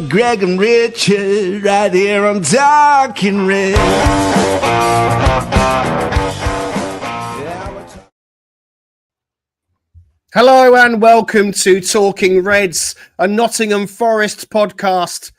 with Greg and Richard right here on Talking Red. Hello and welcome to Talking Reds, a Nottingham Forest podcast.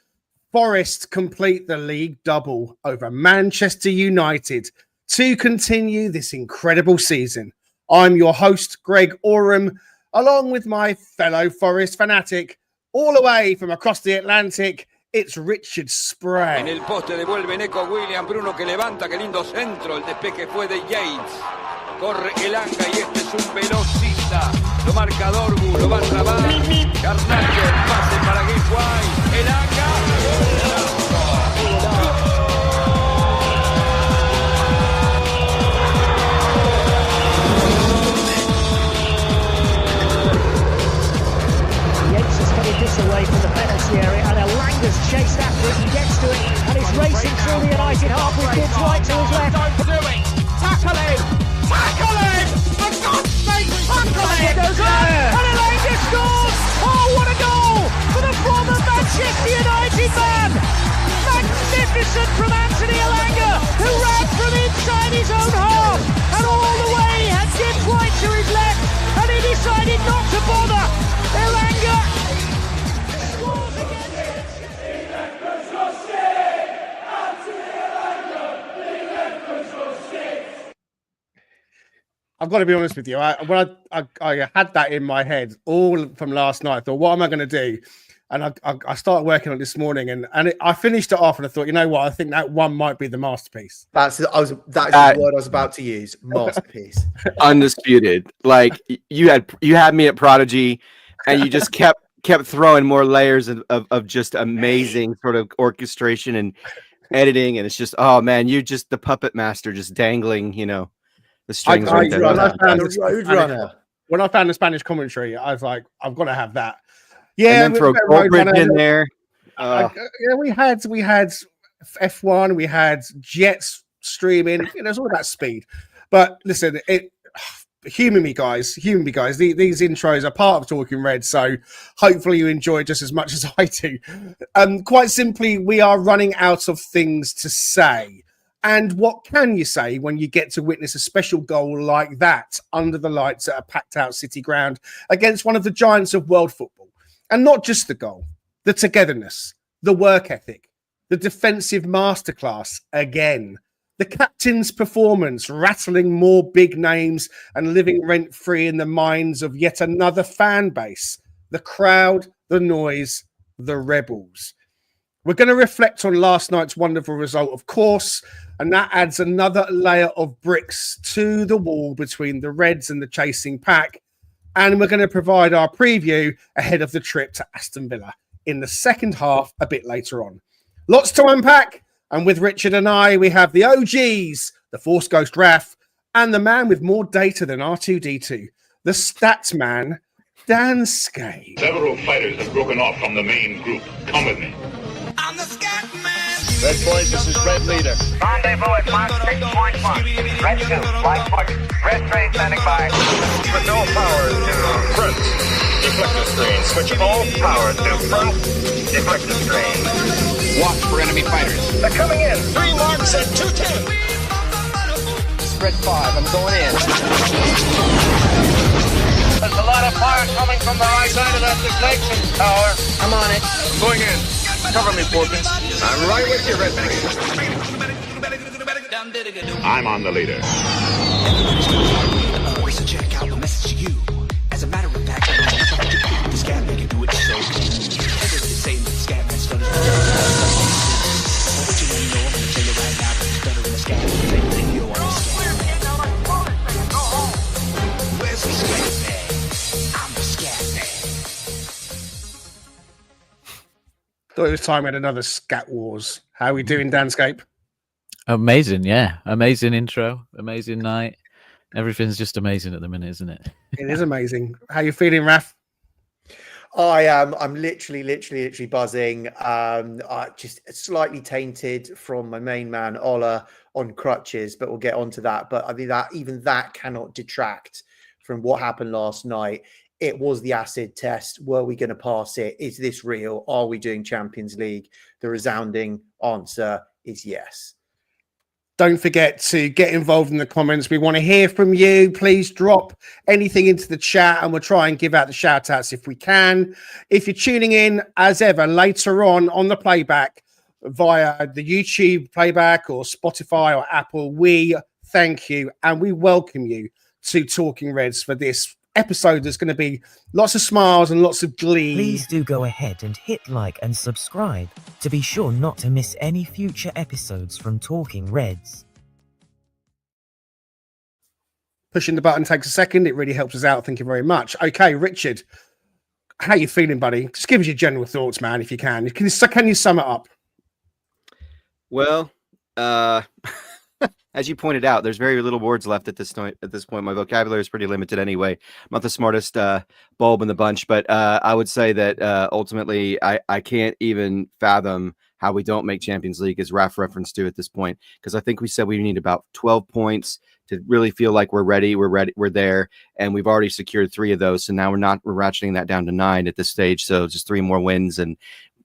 Forest complete the league double over Manchester United to continue this incredible season. I'm your host, Greg Oram, along with my fellow Forest fanatic, all the way from across the Atlantic, it's Richard Spray. En el poste devuelve Neco William, Bruno que levanta, que lindo centro, el despeje fue de Yates. Corre el Anga y este es un velocista. Lo marca Dorgu, lo va a trabar. Garnacho, el pase para Gateway. El Anga. Yates has headed this away from the penalty area, and Elanga's chased after it and gets to it, and he's racing through the United half with Gibbs right to his left. Don't do it! Tackle him! Tackle him! For God's sake, tackle him! Goes there, and Elanga scores! Oh, what a goal for the former Manchester United man! Magnificent from Anthony Elanga, who ran from inside his own half, and all the way had Gibbs right to his left, and he decided not to bother. Elanga scores again. I've got to be honest with you. When I had that in my head all from last night, I thought, what am I going to do? And I started working on it this morning, and I finished it off, and I thought, you know what? I think that one might be the masterpiece. That's the word I was about to use. Masterpiece. Undisputed. Like you had me at Prodigy, and you just kept throwing more layers of just amazing sort of orchestration and editing, and it's just, oh man, you're just the puppet master, just dangling, the strings right there. When I found the Spanish commentary, I was like, I've got to have that. Yeah, and then throw Goldbridge in there. We had F1, we had jets streaming. It's all about speed. But listen, humour me, guys. These intros are part of Talking Red, so hopefully you enjoy just as much as I do. Quite simply, we are running out of things to say. And what can you say when you get to witness a special goal like that under the lights at a packed-out City ground against one of the giants of world football? And not just the goal, the togetherness, the work ethic, the defensive masterclass again, the captain's performance, rattling more big names and living rent-free in the minds of yet another fan base, the crowd, the noise, the rebels. We're going to reflect on last night's wonderful result, of course, and that adds another layer of bricks to the wall between the Reds and the chasing pack. And we're going to provide our preview ahead of the trip to Aston Villa in the second half a bit later on. Lots to unpack. And with Richard and I, we have the OGs, the Force Ghost Raf, and the man with more data than R2-D2, the Statman, Danscape. Several fighters have broken off from the main group. Come with me. I'm the Statman! Red boys, this is Red Leader. Rendezvous at Mark 6.1. Red 2, flight point. Red 3 standing by. Switch all power to front. Deflector screen. Switch all power to front. Deflector screen. Watch for enemy fighters. They're coming in. 3 marks at 210. Spread 5, I'm going in. There's a lot of fire coming from the right side of that deflection tower. I'm on it. I'm going in. Cover me, Porkins. I'm right with you, Redneck. I'm on the leader. So check out the message to you. As a matter of fact, the Statman can do it so. Everything's the same, the Statman stutters. What you want to know, I'm going to tell you right now. The stutter in the Statman, same thing you don't understand. Where's the Statman? I'm the Statman. Thought it was time we had another Scat Wars. How are we doing, Danscape? Amazing, yeah. Amazing intro. Amazing night. Everything's just amazing at the minute, isn't it? It is amazing. How you feeling, Raf? I'm literally buzzing. Just slightly tainted from my main man Ola on crutches, but we'll get onto that. But I think that even that cannot detract from what happened last night. it was the acid test. Were we going to pass it? Is this real? Are we doing Champions League? The resounding answer is yes. Don't forget to get involved in the comments. We want to hear from you. Please drop anything into the chat and we'll try and give out the shout outs if we can. If you're tuning in, as ever, later on the playback via the YouTube playback or Spotify or Apple, we thank you and we welcome you to Talking Reds for this episode. There's going to be lots of smiles and lots of glee. Please do go ahead and hit like and subscribe to be sure not to miss any future episodes from Talking Reds. Pushing the button takes a second. It really helps us out. Thank you very much. Okay, Richard, how you feeling, buddy? Just give us your general thoughts, man, if you can. Can you sum it up? Well, as you pointed out, there's very little words left at this point. My vocabulary is pretty limited anyway. I'm not the smartest bulb in the bunch, but I would say that ultimately I can't even fathom how we don't make Champions League, as Raf referenced to at this point, because I think we said we need about 12 points to really feel like we're ready. We're there, and we've already secured 3 of those. So now we're ratcheting that down to 9 at this stage. So just 3 more wins, and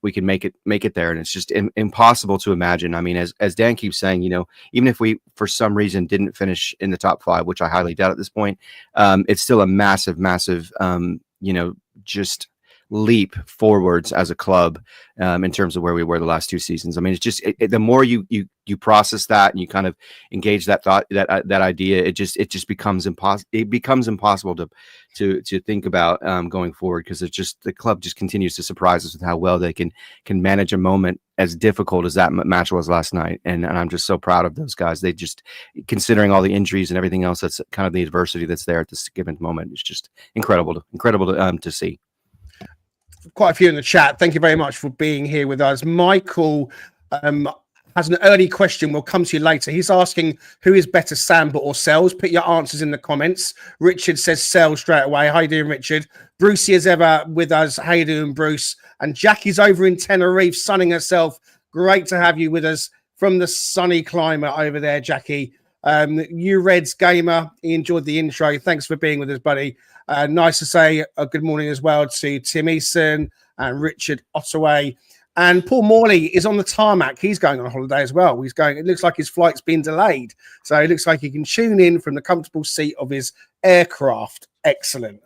we can make it there. And it's just impossible to imagine. I mean, as Dan keeps saying, even if we for some reason didn't finish in the top 5, which I highly doubt at this point, it's still a massive, just leap forwards as a club in terms of where we were the last 2 seasons. I mean, it's just the more you process that and you kind of engage that thought, that idea, it just becomes impossible. It becomes impossible to think about going forward, because it's just the club just continues to surprise us with how well they can manage a moment as difficult as that match was last night. And I'm just so proud of those guys. They just, considering all the injuries and everything else, that's kind of the adversity that's there at this given moment. It's just incredible to see. Quite a few in the chat. Thank you very much for being here with us. Michael has an early question. We'll come to you later. He's asking, who is better, Samba or Sells? Put your answers in the comments. Richard says Sells straight away. How you doing, Richard? Brucey is ever with us. How you doing, Bruce? And Jackie's over in Tenerife, sunning herself. Great to have you with us from the sunny climate over there, Jackie. You Reds gamer, he enjoyed the intro. Thanks for being with us, buddy. Nice to say a good morning as well to Tim Eason and Richard Ottaway. And Paul Morley is on the tarmac. He's going on holiday as well. It looks like his flight's been delayed. So it looks like he can tune in from the comfortable seat of his aircraft. Excellent.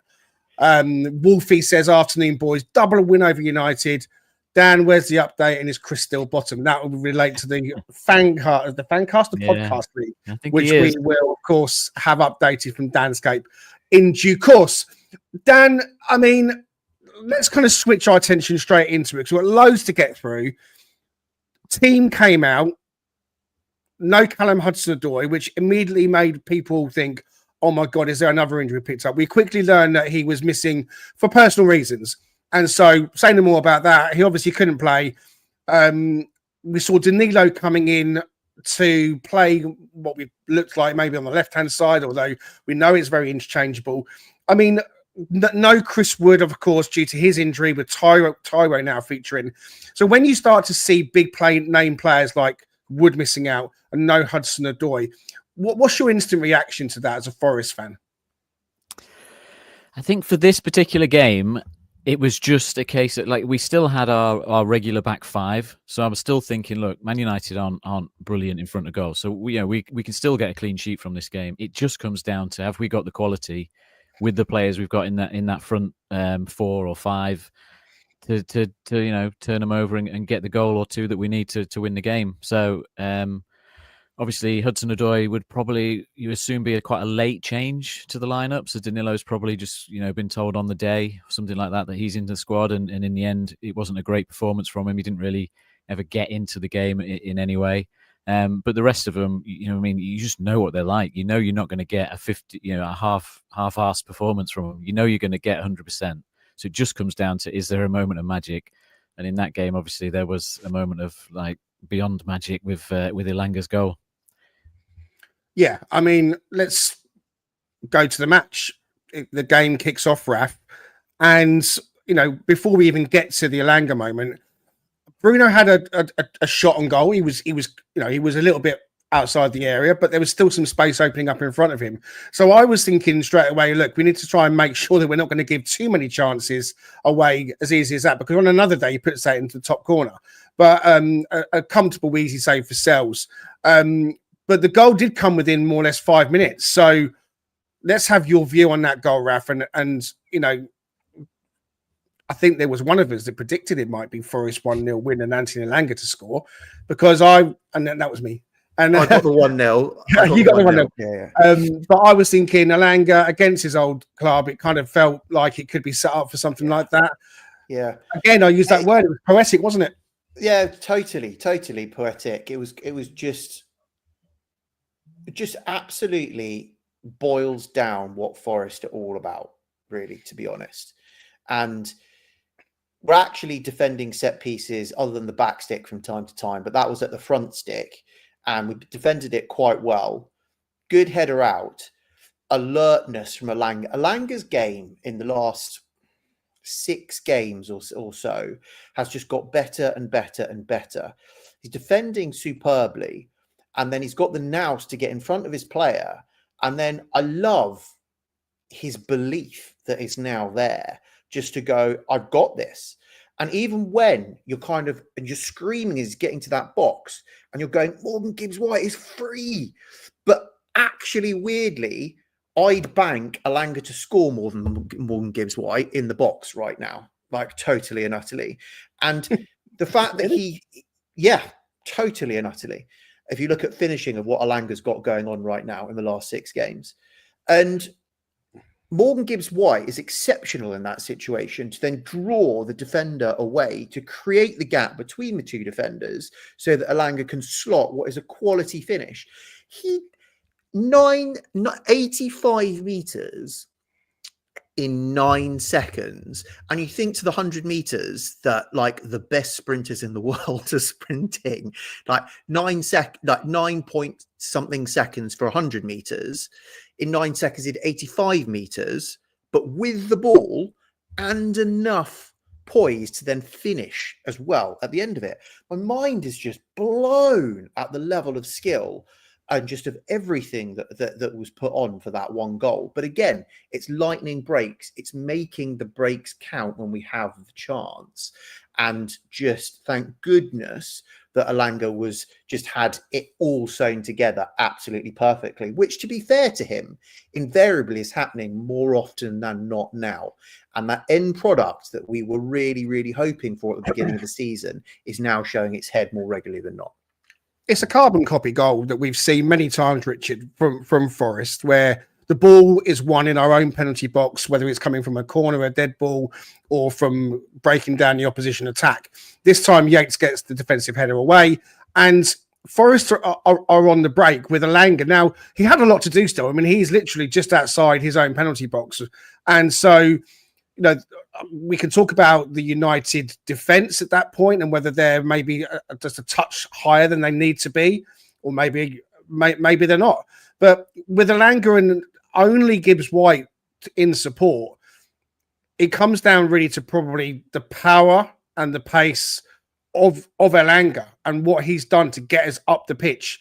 Wolfie says, afternoon, boys. Double win over United. Dan, where's the update in his crystal bottom? That will relate to the podcast league, which we will, of course, have updated from Danscape in due course. Dan, I mean, let's kind of switch our attention straight into it, because we've got loads to get through. Team came out, no Callum Hudson-Odoi, which immediately made people think, oh my God, is there another injury picked up? We quickly learned that he was missing for personal reasons. And so, say no more about that. He obviously couldn't play. We saw Danilo coming in to play what we looked like maybe on the left-hand side, although we know it's very interchangeable. I mean, no Chris Wood, of course, due to his injury, with Tyro now featuring. So when you start to see big name players like Wood missing out and no Hudson-Odoi, what's your instant reaction to that as a Forest fan? I think for this particular game, it was just a case of, like, we still had our regular back 5. So I was still thinking, look, Man United aren't brilliant in front of goal. So we can still get a clean sheet from this game. It just comes down to, have we got the quality with the players we've got in that front 4 or 5 to turn them over and get the goal or 2 that we need to win the game. So obviously Hudson-Odoi would probably, you assume, be quite a late change to the lineup. So Danilo's probably just been told on the day, something like that he's in the squad, and in the end it wasn't a great performance from him. He didn't really ever get into the game in any way. But the rest of them, you just know what they're like. You're not going to get a 50, a half-assed performance from them. You're going to get 100%. So it just comes down to, is there a moment of magic? And in that game, obviously, there was a moment of beyond magic with Ilanga's goal. Yeah, I mean, let's go to the match. The game kicks off, Raf, and before we even get to the Ilanga moment, Bruno had a shot on goal. He was a little bit outside the area, but there was still some space opening up in front of him. So I was thinking straight away, look, we need to try and make sure that we're not going to give too many chances away as easy as that, because on another day he puts that into the top corner. But a comfortable, easy save for Sells. But the goal did come within more or less 5 minutes. So let's have your view on that goal, Raf. And you know, I think there was one of us that predicted it might be Forest 1-0 win and Anthony Elanga to score, because that was me. And I got the 1-0. You got the 1-0. Yeah. But I was thinking Elanga against his old club, it kind of felt like it could be set up for something like that. Yeah. Again, I used that word. It was poetic, wasn't it? Yeah, totally poetic. It was just absolutely boils down what Forest are all about, really, to be honest. And we're actually defending set pieces other than the back stick from time to time, but that was at the front stick. And we defended it quite well. Good header out. Alertness from Elanga. Elanga's game in the last 6 games or so has just got better and better and better. He's defending superbly. And then he's got the nous to get in front of his player. And then I love his belief that is now there just to go, I've got this. And even when you're you're screaming as he's getting to that box and you're going, Morgan Gibbs-White is free. But actually, weirdly, I'd bank Elanga to score more than Morgan Gibbs-White in the box right now, like totally and utterly. And the fact that totally and utterly. If you look at finishing of what Elanga's got going on right now in the last 6 games. And Morgan Gibbs-White is exceptional in that situation to then draw the defender away to create the gap between the 2 defenders so that Elanga can slot what is a quality finish. 85 meters in 9 seconds. And you think to the 100 meters that like the best sprinters in the world are sprinting like 9 point something seconds for 100 meters. In 9 seconds, he did 85 meters, but with the ball and enough poise to then finish as well at the end of it. My mind is just blown at the level of skill and just of everything that was put on for that one goal. But again, it's lightning breaks. It's making the breaks count when we have the chance. And just thank goodness that Elanga had it all sewn together absolutely perfectly, which, to be fair to him, invariably is happening more often than not now. And that end product that we were really, really hoping for at the beginning of the season is now showing its head more regularly than not. It's a carbon copy goal that we've seen many times, Richard, from Forest, where the ball is won in our own penalty box, whether it's coming from a corner, a dead ball, or from breaking down the opposition attack. This time, Yates gets the defensive header away, and Forest are on the break with Elanga. Now, he had a lot to do still. I mean, he's literally just outside his own penalty box. And so, you know, we can talk about the United defence at that point and whether they're maybe just a touch higher than they need to be, or maybe they're not. But with Elanga and only Gibbs-White in support, it comes down really to probably the power and the pace of Elanga and what he's done to get us up the pitch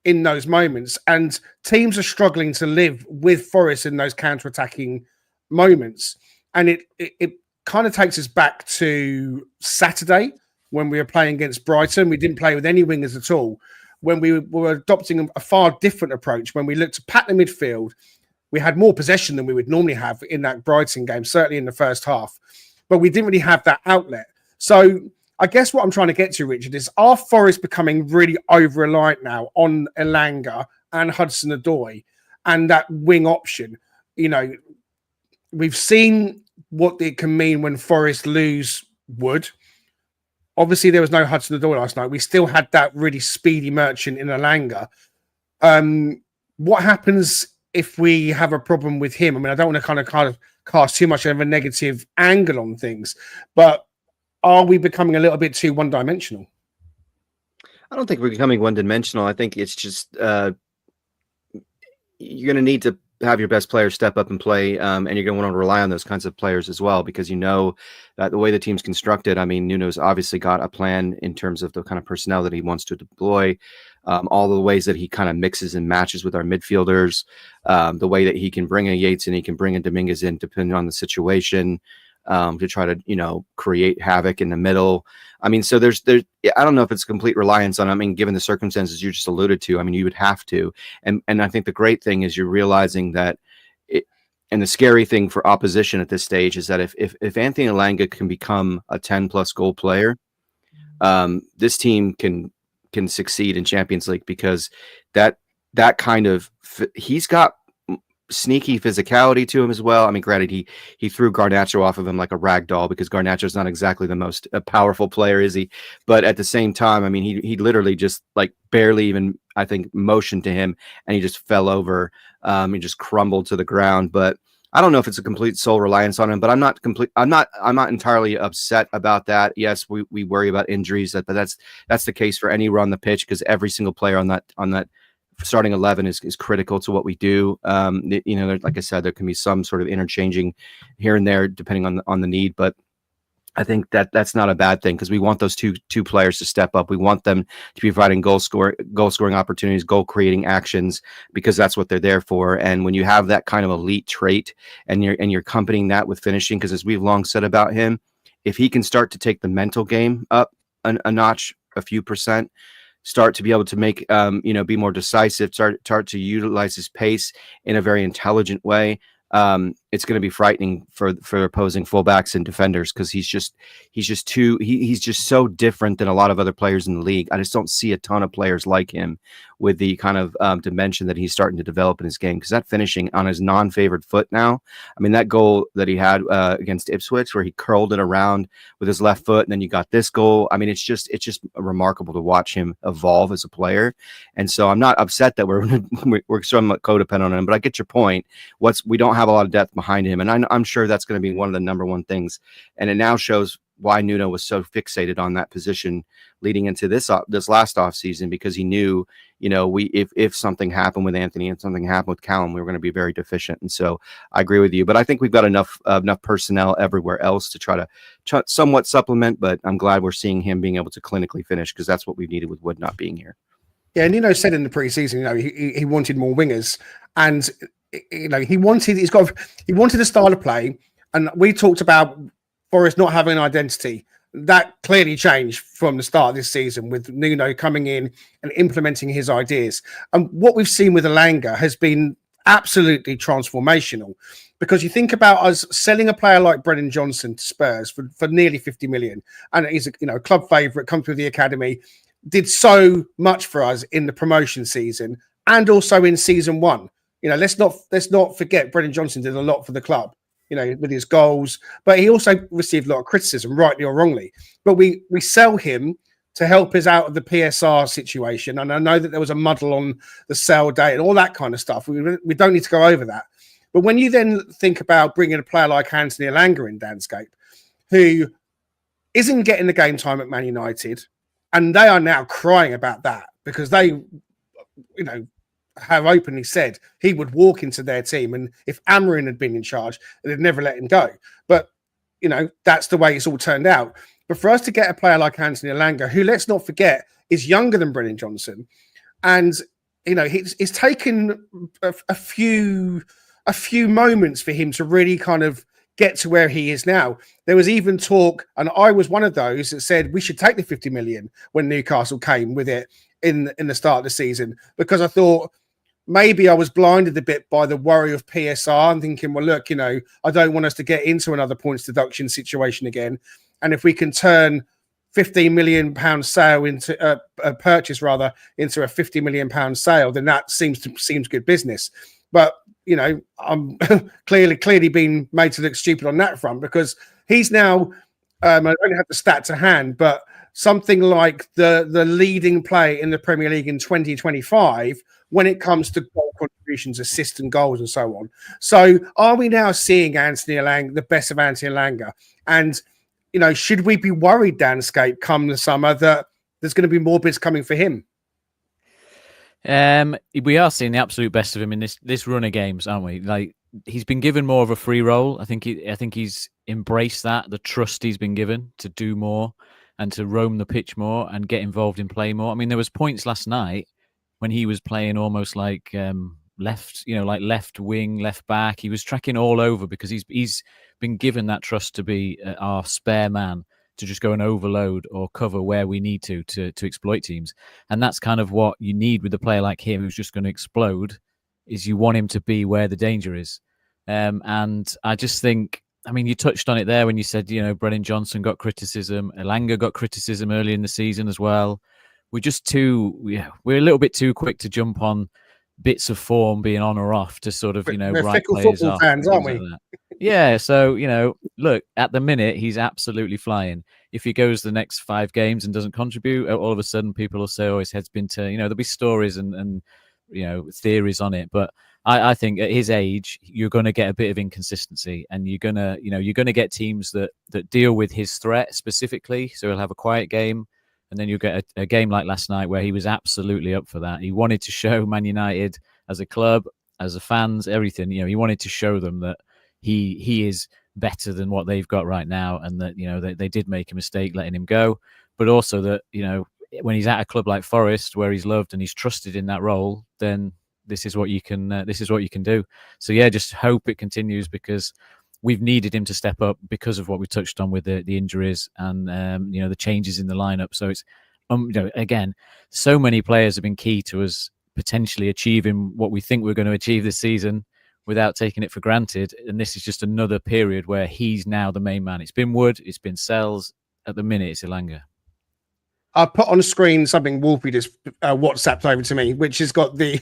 in those moments. And teams are struggling to live with Forest in those counter-attacking moments. And it kind of takes us back to Saturday when we were playing against Brighton. We didn't play with any wingers at all. When we were adopting a far different approach, when we looked to pack the midfield, we had more possession than we would normally have in that Brighton game, certainly in the first half. But we didn't really have that outlet. So I guess what I'm trying to get to, Richard, is are Forest becoming really over-reliant now on Elanga and Hudson-Odoi and that wing option? You know, we've seen what it can mean when Forest lose Wood. Obviously, there was no Hudson-Odoi last night. We still had that really speedy merchant in Elanga. What happens if we have a problem with him? I mean, I don't want to kind of cast too much of a negative angle on things, but are we becoming a little bit too one-dimensional? I don't think we're becoming one-dimensional. I think it's just you're going to need to have your best players step up and play, and you're going to want to rely on those kinds of players as well, because you know that the way the team's constructed, I mean, Nuno's obviously got a plan in terms of the kind of personnel that he wants to deploy, all the ways that he kind of mixes and matches with our midfielders, the way that he can bring a Yates and he can bring a Dominguez in depending on the situation, to try to, create havoc in the middle. I mean, so there's, I don't know if it's complete reliance on, I mean, given the circumstances you just alluded to, I mean, you would have to. And I think the great thing is you're realizing that and the scary thing for opposition at this stage is that if Anthony Elanga can become a 10+ goal player, this team can succeed in Champions League, because that kind of, he's got sneaky physicality to him as well. I mean, granted, he threw Garnacho off of him like a rag doll, because Garnacho's not exactly the most powerful player, is he? But at the same time, I mean, he literally just like barely even, I think, motioned to him, and he just fell over. He just crumbled to the ground. But I don't know if it's a complete sole reliance on him, but I'm not entirely upset about that. Yes, we worry about injuries, but that's the case for any run the pitch, because every single player on that starting 11 is critical to what we do. Like I said, there can be some sort of interchanging here and there depending on the need, but I think that's not a bad thing, because we want those two players to step up. We want them to be providing goal scoring opportunities, goal creating actions, because that's what they're there for. And when you have that kind of elite trait and you're accompanying that with finishing, because as we've long said about him, if he can start to take the mental game up a notch, a few percent, start to be able to make, be more decisive, start to utilize his pace in a very intelligent way, it's going to be frightening for opposing fullbacks and defenders, because he's just so different than a lot of other players in the league. I just don't see a ton of players like him with the kind of dimension that he's starting to develop in his game, because that finishing on his non-favored foot now, I mean, that goal that he had against Ipswich, where he curled it around with his left foot, and then you got this goal. I mean, it's just remarkable to watch him evolve as a player. And so I'm not upset that we're somewhat codependent on him, but I get your point. We don't have a lot of depth behind him, and I'm sure that's going to be one of the number one things. And it now shows why Nuno was so fixated on that position leading into this last off season, because he knew, if something happened with Anthony and something happened with Callum, we were going to be very deficient. And so I agree with you, but I think we've got enough personnel everywhere else to try to somewhat supplement. But I'm glad we're seeing him being able to clinically finish, because that's what we needed with Wood not being here. Yeah, Nuno said in the preseason, he wanted more wingers, and he wanted a style of play, and we talked about Forest not having an identity. That clearly changed from the start of this season, with Nuno coming in and implementing his ideas. And what we've seen with Elanga has been absolutely transformational, because you think about us selling a player like Brennan Johnson to Spurs for nearly 50 million, and he's a club favourite, come through the academy, did so much for us in the promotion season and also in season one. Let's not forget Brennan Johnson did a lot for the club, with his goals, but he also received a lot of criticism, rightly or wrongly. But we sell him to help us out of the PSR situation. And I know that there was a muddle on the sell day and all that kind of stuff. We don't need to go over that. But when you then think about bringing a player like Anthony Elanga in, Danscape, who isn't getting the game time at Man United, and they are now crying about that, because they, have openly said he would walk into their team, and if Amarin had been in charge, they'd never let him go. But that's the way it's all turned out. But for us to get a player like Anthony Elanga, who, let's not forget, is younger than Brennan Johnson, and it's taken a few moments for him to really kind of get to where he is now. There was even talk, and I was one of those that said we should take the 50 million when Newcastle came with it in the start of the season, because I thought maybe I was blinded a bit by the worry of PSR and thinking, well, look, I don't want us to get into another points deduction situation again. And if we can turn £15 million sale into a purchase rather into a £50 million sale, then that seems good business. But I'm clearly being made to look stupid on that front, because he's now I don't have the stat to hand, but something like the leading play in the Premier League in 2025 when it comes to goal contributions, assists and goals and so on. So are we now seeing Anthony Elanga, the best of Anthony Elanga? And, should we be worried, Danscape, come the summer, that there's going to be more bids coming for him? We are seeing the absolute best of him in this run of games, aren't we? Like, he's been given more of a free role. I think he's embraced that, the trust he's been given to do more and to roam the pitch more and get involved in play more. I mean, there was points last night when he was playing almost like left, like left wing, left back. He was tracking all over because he's been given that trust to be our spare man, to just go and overload or cover where we need to exploit teams. And that's kind of what you need with a player like him who's just going to explode, is you want him to be where the danger is. And I just think, I mean, you touched on it there when you said, Brennan Johnson got criticism, Elanga got criticism early in the season as well. We're just we're a little bit too quick to jump on bits of form being on or off to sort of, We're write fickle players football off. fans, aren't we? Like yeah. So, look, at the minute, he's absolutely flying. If he goes the next 5 games and doesn't contribute, all of a sudden people will say, oh, his head's been turned. There'll be stories and theories on it. But I think at his age, you're going to get a bit of inconsistency, and you're going to get teams that deal with his threat specifically. So he'll have a quiet game, and then you'll get a game like last night where he was absolutely up for that. He wanted to show Man United as a club, as a fans, everything. He wanted to show them that he is better than what they've got right now, and that they did make a mistake letting him go, but also that when he's at a club like Forest where he's loved and he's trusted in that role, then this is what you can do. So yeah, just hope it continues, because we've needed him to step up because of what we touched on with the injuries and the changes in the lineup. So it's again, so many players have been key to us potentially achieving what we think we're going to achieve this season without taking it for granted. And this is just another period where he's now the main man. It's been Wood, it's been Sells. At the minute, it's Elanga. I put on the screen something Wolfie just WhatsApped over to me, which has got the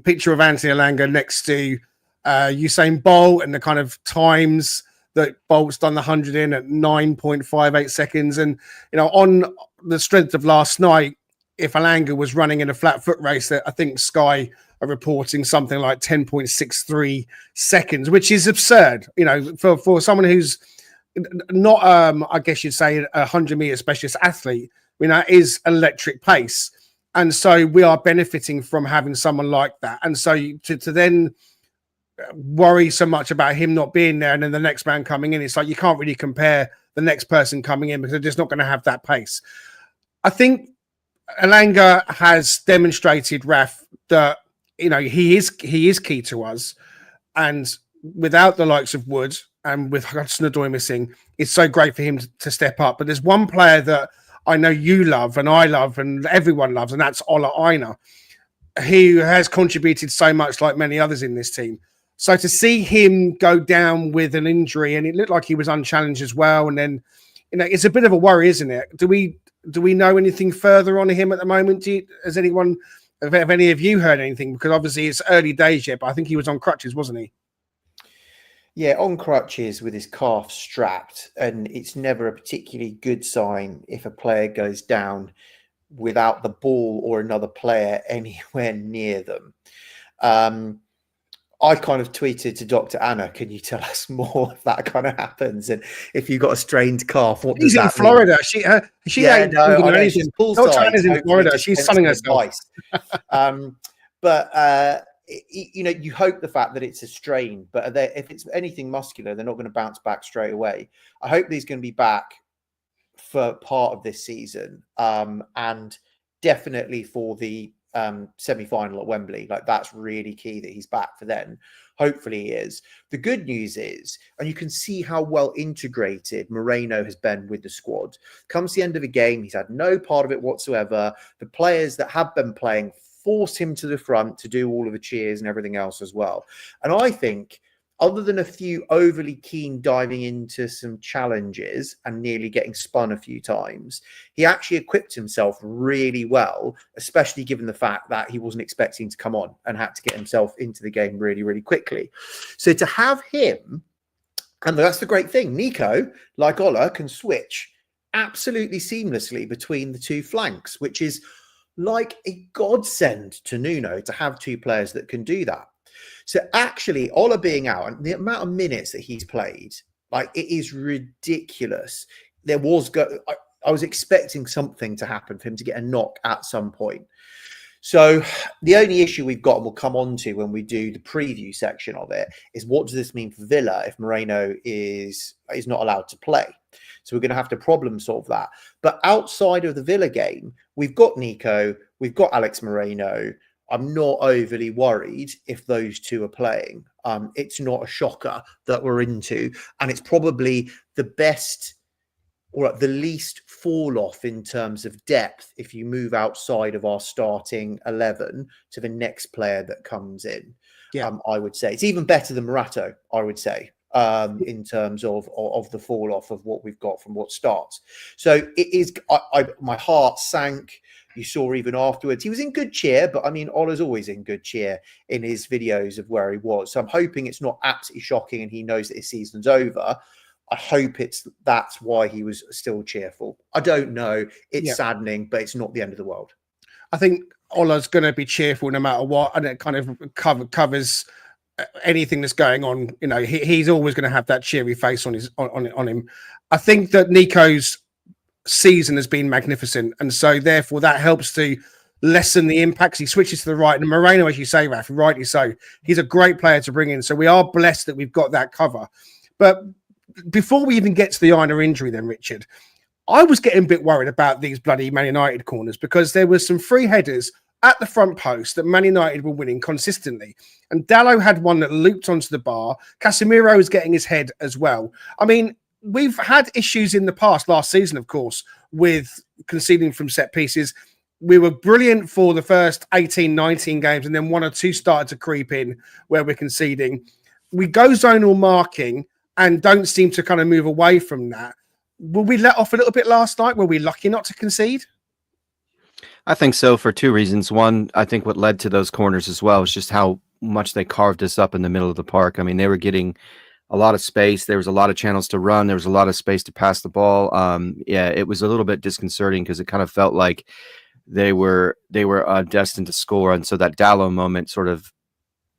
picture of Anthony Elanga next to Usain Bolt and the kind of times that Bolt's done the 100 in at 9.58 seconds. And, on the strength of last night, if Elanga was running in a flat foot race, that I think Sky are reporting something like 10.63 seconds, which is absurd, for someone who's not, I guess you'd say, a 100-meter specialist athlete. That is electric pace. And so we are benefiting from having someone like that. And so to then worry so much about him not being there and then the next man coming in, it's like you can't really compare the next person coming in because they're just not going to have that pace. I think Elanga has demonstrated, Raf, that he is key to us, and without the likes of Wood and with Hudson-Odoi missing, it's so great for him to step up. But there's one player that I know you love and I love and everyone loves, and that's Ola Aina, who has contributed so much like many others in this team. So to see him go down with an injury, and it looked like he was unchallenged as well, and then it's a bit of a worry, isn't it? Do we know anything further on him at the moment? Have any of you heard anything? Because obviously it's early days yet, but I think he was on crutches, wasn't he? Yeah, on crutches with his calf strapped, and it's never a particularly good sign if a player goes down without the ball or another player anywhere near them. I kind of tweeted to Dr. Anna, can you tell us more if that kind of happens? And if you've got a strained calf, what does that mean? She's in Florida. She ain't doing anything. Dr. Anna's in Florida. She's sunning herself. But you hope the fact that it's a strain, but if it's anything muscular, they're not going to bounce back straight away. I hope he's going to be back for part of this season, and definitely for the semi-final at Wembley. Like, that's really key that he's back for then. Hopefully he is. The good news is, and you can see how well integrated Moreno has been with the squad. Comes the end of a game, he's had no part of it whatsoever. The players that have been playing force him to the front to do all of the cheers and everything else as well. And I think, other than a few overly keen diving into some challenges and nearly getting spun a few times, he actually equipped himself really well, especially given the fact that he wasn't expecting to come on and had to get himself into the game really, really quickly. So to have him, and that's the great thing, Nico, like Ola, can switch absolutely seamlessly between the two flanks, which is like a godsend to Nuno to have two players that can do that. So actually, Ola being out and the amount of minutes that he's played, like, it is ridiculous. There was I was expecting something to happen for him to get a knock at some point. So the only issue we've got, and we'll come on to when we do the preview section of it, is what does this mean for Villa if Moreno is not allowed to play? So we're going to have to problem solve that. But outside of the Villa game, we've got Nico, we've got Alex Moreno. I'm not overly worried if those two are playing. It's not a shocker that we're into, and it's probably the best or the least fall off in terms of depth if you move outside of our starting 11 to the next player that comes in. Yeah. I would say it's even better than Morato, I would say, in terms of the fall off of what we've got from what starts. So it is, my heart sank. You saw even afterwards, he was in good cheer, but I mean, Ola's always in good cheer in his videos of where he was. So I'm hoping it's not absolutely shocking and he knows that his season's over. I hope that's why he was still cheerful. I don't know. It's saddening, but it's not the end of the world. I think Ola's going to be cheerful no matter what, and it kind of covers anything that's going on. You know, he's always going to have that cheery face on him. I think that Nico's season has been magnificent, and so therefore that helps to lessen the impacts. He switches to the right, and Moreno, as you say, Raf, rightly so, he's a great player to bring in. So we are blessed that we've got that cover. But before we even get to the Aina injury then, Richard, I was getting a bit worried about these bloody Man United corners because there were some free headers at the front post that Man United were winning consistently. And Dallo had one that looped onto the bar. Casemiro was getting his head as well. I mean, we've had issues in the past, last season, of course, with conceding from set pieces. We were brilliant for the first 18, 19 games, and then one or two started to creep in where we're conceding. We go zonal marking and don't seem to kind of move away from that. Will we let off a little bit last night? Were we lucky not to concede? I think so for two reasons. One, I think what led to those corners as well is just how much they carved us up in the middle of the park. I mean, they were getting a lot of space. There was a lot of channels to run. There was a lot of space to pass the ball. It was a little bit disconcerting because it kind of felt like they were destined to score. And so that Dallo moment sort of,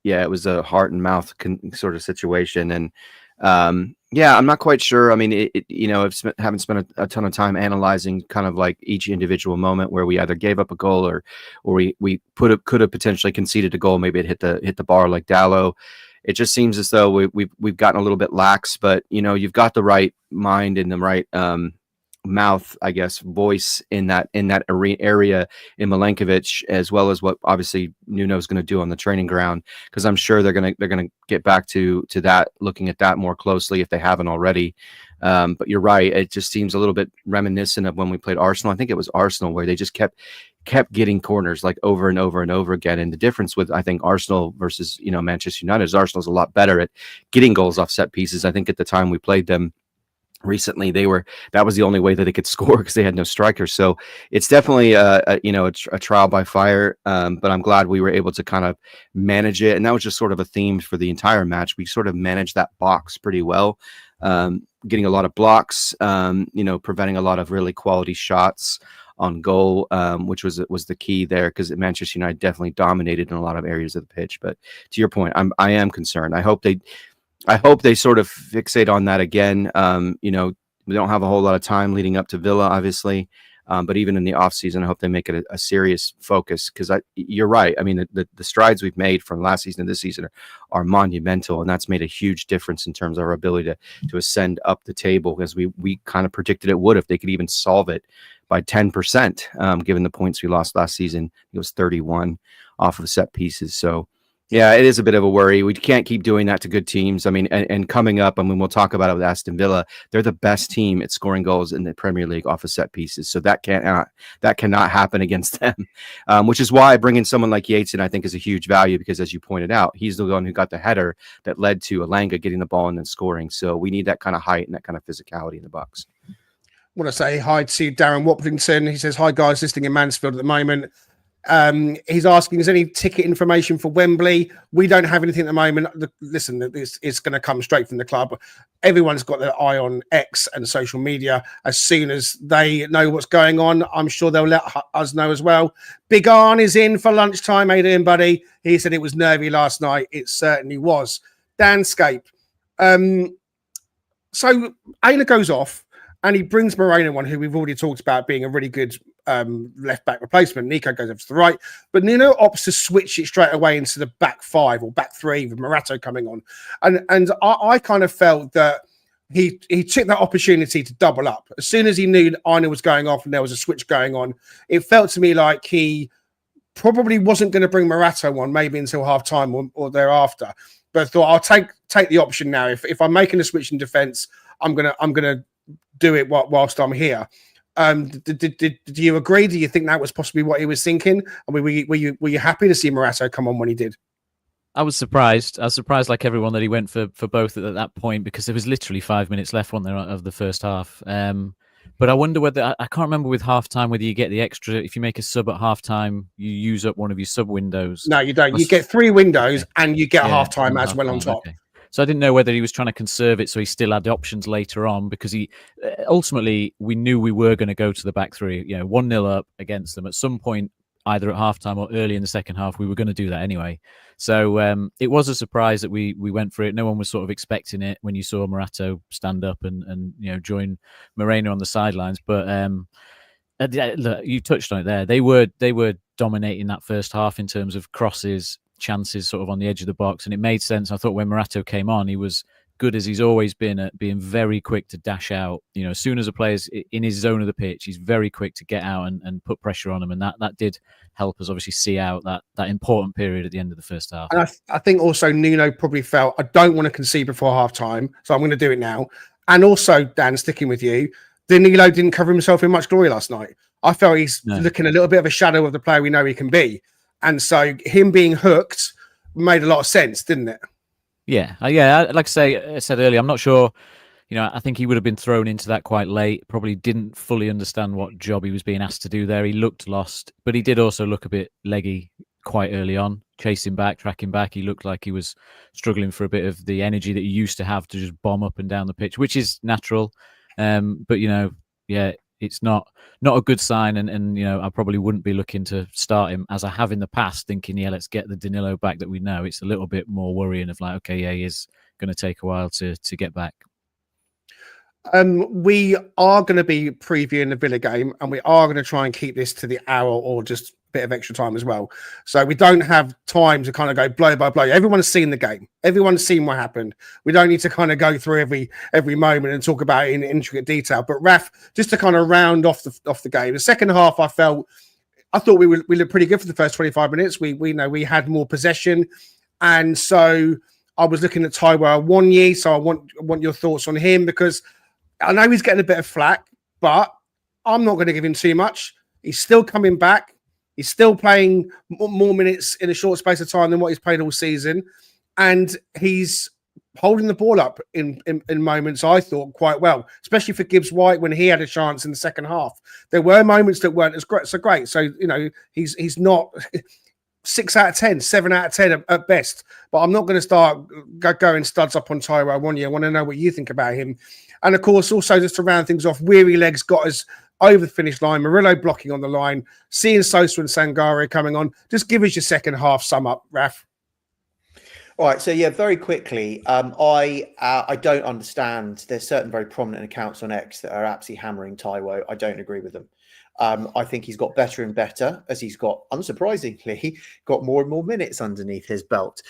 it was a heart and mouth sort of situation. And I'm not quite sure. I mean, haven't spent a ton of time analyzing kind of like each individual moment where we either gave up a goal or we could have potentially conceded a goal. Maybe it hit the bar like Dallo. It just seems as though we've gotten a little bit lax, but you've got the right mind and the right mouth, I guess, voice in that area in Milenkovic, as well as what obviously Nuno's going to do on the training ground, because I'm sure they're going to get back to that, looking at that more closely if they haven't already. But you're right, it just seems a little bit reminiscent of when we played Arsenal. I think it was Arsenal where they just kept getting corners like over and over and over again. And the difference with, I think, Arsenal versus Manchester United is Arsenal's a lot better at getting goals off set pieces. I think at the time we played them recently, that was the only way that they could score because they had no strikers. So it's definitely a trial by fire. But I'm glad we were able to kind of manage it, and that was just sort of a theme for the entire match. We sort of managed that box pretty well, getting a lot of blocks, preventing a lot of really quality shots on goal, which was the key there, because Manchester United definitely dominated in a lot of areas of the pitch. But to your point, I am concerned. I hope they sort of fixate on that again. We don't have a whole lot of time leading up to Villa, obviously, but even in the off season, I hope they make it a serious focus, because you're right. I mean, the strides we've made from last season to this season are monumental, and that's made a huge difference in terms of our ability to ascend up the table, because we kind of predicted it would if they could even solve it by 10%, given the points we lost last season. It was 31 off of set pieces. So yeah, it is a bit of a worry. We can't keep doing that to good teams. I mean, and coming up, I mean, we'll talk about it with Aston Villa. They're the best team at scoring goals in the Premier League off of set pieces. So that cannot happen against them, which is why bringing someone like Yates in, I think, is a huge value, because as you pointed out, he's the one who got the header that led to Elanga getting the ball and then scoring. So we need that kind of height and that kind of physicality in the box. I want to say hi to Darren Watlington. He says, hi guys, listening in Mansfield at the moment. He's asking, is there any ticket information for Wembley? We don't have anything at the moment. Listen, it's going to come straight from the club. Everyone's got their eye on X and social media. As soon as they know what's going on, I'm sure they'll let us know as well. Big Arn is in for lunchtime. How you doing, buddy? He said it was nervy last night. It certainly was. Danscape. So Ayla goes off. and he brings Moreno on, who we've already talked about being a really good left back replacement. Nico goes over to the right, but Nuno opts to switch it straight away into the back 5 or back 3 with Morato coming on, and I kind of felt that he took that opportunity to double up as soon as he knew Aina was going off and there was a switch going on. It felt to me like he probably wasn't going to bring Morato on maybe until half time or thereafter, but I thought I'll take the option now. If I'm making a switch in defence, I'm gonna do it whilst I'm here. Did you agree? Do you think that was possibly what he was thinking? I mean, were you happy to see Morato come on when he did? I was surprised. I was surprised, like everyone, that he went for both at that point, because there was literally 5 minutes left, wasn't there, of the first half. But I wonder whether I can't remember with halftime whether you get the extra. If you make a sub at halftime, you use up one of your sub windows. No, you don't. You get 3 windows, and you get halftime as well on top. Okay. So I didn't know whether he was trying to conserve it so he still had options later on, because he ultimately, we knew we were going to go to the back 3. 1-0 up against them at some point, either at halftime or early in the second half. We were going to do that anyway. So it was a surprise that we went for it. No one was sort of expecting it when you saw Morato stand up and join Moreno on the sidelines. But look, you touched on it there. They were dominating that first half in terms of crosses, chances sort of on the edge of the box, and it made sense. I thought when Morato came on, he was good as he's always been at being very quick to dash out. As soon as a player's in his zone of the pitch, he's very quick to get out and put pressure on him, and that did help us obviously see out that important period at the end of the first half. And I think also Nuno probably felt, I don't want to concede before half time, so I'm going to do it now. And also, Dan, sticking with you, Danilo didn't cover himself in much glory last night. I felt he's looking a little bit of a shadow of the player we know he can be. And so him being hooked made a lot of sense, didn't it? Yeah. Like I said earlier, I'm not sure. I think he would have been thrown into that quite late. Probably didn't fully understand what job he was being asked to do there. He looked lost, but he did also look a bit leggy quite early on, chasing back, tracking back. He looked like he was struggling for a bit of the energy that he used to have to just bomb up and down the pitch, which is natural. But it's not a good sign, and I probably wouldn't be looking to start him as I have in the past, thinking, let's get the Danilo back that we know. It's a little bit more worrying of like, okay, he is going to take a while to get back. We are going to be previewing the Villa game, and we are going to try and keep this to the hour or just a bit of extra time as well. So we don't have time to kind of go blow by blow. Everyone's seen the game. Everyone's seen what happened. We don't need to kind of go through every moment and talk about it in intricate detail. But Raf, just to kind of round off the game, the second half, I thought we looked pretty good for the first 25 minutes. We had more possession, and so I was looking at Taiwo Awoniyi. So I want your thoughts on him, because I know he's getting a bit of flack, but I'm not going to give him too much. He's still coming back. He's still playing more minutes in a short space of time than what he's played all season. And he's holding the ball up in moments, I thought, quite well, especially for Gibbs White when he had a chance in the second half. There were moments that weren't as great. So he's not 6 out of 10, 7 out of 10 at best. But I'm not going to start going studs up on Taiwo Awoniyi. I want to know what you think about him. And of course, also just to round things off, Weary Legs got us over the finish line. Murillo blocking on the line. Seeing Sosa and Sangare coming on. Just give us your second half sum up, Raf. All right, so very quickly, I don't understand. There's certain very prominent accounts on X that are absolutely hammering Taiwo. I don't agree with them. I think he's got better and better as he's got, unsurprisingly, got more and more minutes underneath his belt.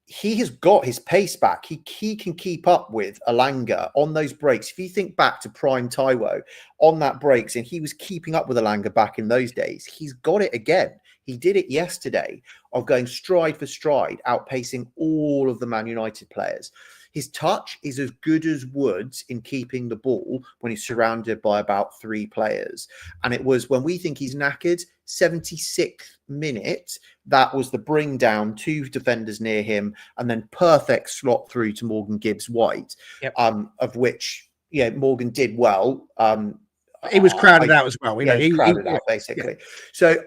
He has got his pace back. He can keep up with Elanga on those breaks. If you think back to prime Taiwo on that breaks, and he was keeping up with Elanga back in those days, he's got it again. He did it yesterday of going stride for stride, outpacing all of the Man United players. His touch is as good as Wood's in keeping the ball when he's surrounded by about 3 players. And it was when we think he's knackered, 76th minute, that was the bring down, 2 defenders near him, and then perfect slot through to Morgan Gibbs White, of which, Morgan did well. He was crowded out as well. He crowded out, basically. Yeah. So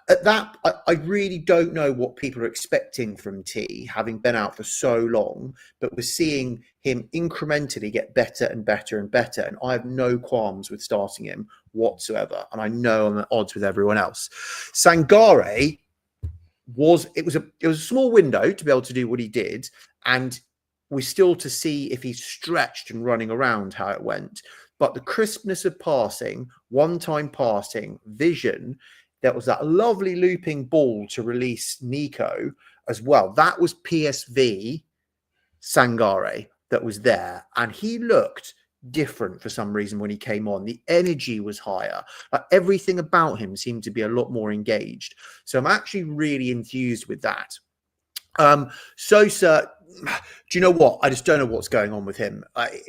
at that, I really don't know what people are expecting from T, having been out for so long, but we're seeing him incrementally get better and better and better. And I have no qualms with starting him whatsoever. And I know I'm at odds with everyone else. Sangare was a small window to be able to do what he did. And we're still to see if he's stretched and running around, how it went. But the crispness of passing, one-time passing, vision, there was that lovely looping ball to release Nico as well. That was PSV Sangare that was there. And he looked different for some reason when he came on. The energy was higher. Everything about him seemed to be a lot more engaged. So I'm actually really enthused with that. Sosa, do you know what? I just don't know what's going on with him.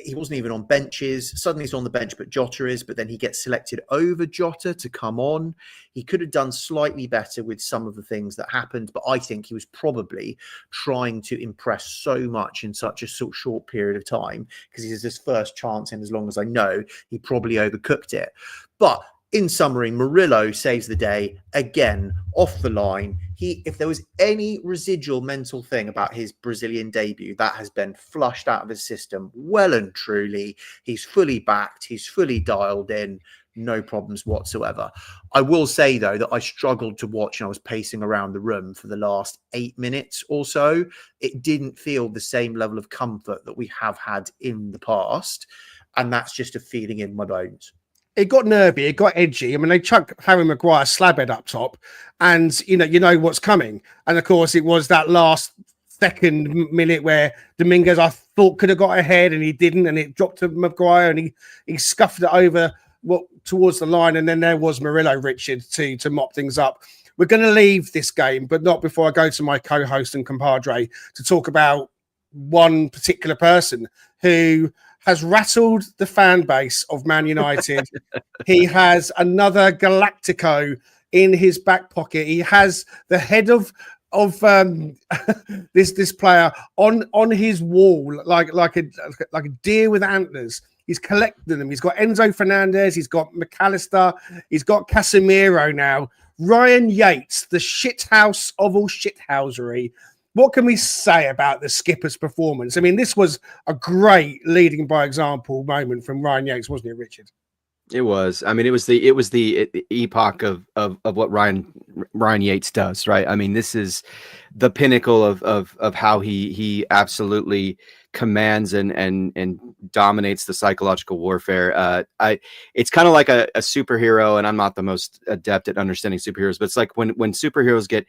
He wasn't even on benches. Suddenly he's on the bench, but Jota is. But then he gets selected over Jota to come on. He could have done slightly better with some of the things that happened, but I think he was probably trying to impress so much in such a short period of time because he's his first chance in as long as I know. He probably overcooked it. But in summary, Murillo saves the day again off the line. If there was any residual mental thing about his Brazilian debut, that has been flushed out of his system well and truly. He's fully backed. He's fully dialed in. No problems whatsoever. I will say, though, that I struggled to watch and I was pacing around the room for the last 8 minutes or so. It didn't feel the same level of comfort that we have had in the past. And that's just a feeling in my bones. It got nervy, it got edgy. I mean, they chucked Harry Maguire slabhead up top, and you know what's coming. And of course, it was that last second minute where Dominguez, I thought, could have got ahead, and he didn't, and it dropped to Maguire, and he scuffed it over towards the line, and then there was Murillo, Richard, to mop things up. We're going to leave this game, but not before I go to my co-host and compadre to talk about one particular person who has rattled the fan base of Man United. He has another Galactico in his back pocket. He has the head of this player on his wall like a deer with antlers. He's collecting them. He's got Enzo Fernandez. He's got McAllister. He's got Casemiro now. Ryan Yates, the shithouse of all shithousery. What can we say about the skipper's performance? I mean, this was a great leading by example moment from Ryan Yates, wasn't it, Richard? It was. I mean, it was the epoch of what Ryan Yates does, right? I mean, this is the pinnacle of how he absolutely commands and dominates the psychological warfare. It's kind of like a superhero, and I'm not the most adept at understanding superheroes, but it's like when superheroes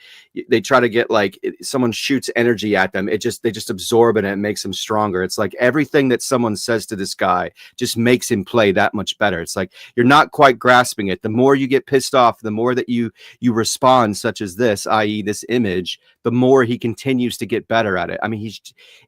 they try to get, like, someone shoots energy at them, they just absorb it and it makes them stronger. It's like everything that someone says to this guy just makes him play that much better. It's like you're not quite grasping it. The more you get pissed off, the more that you respond, such as this, i.e. this image, the more he continues to get better at it. I mean,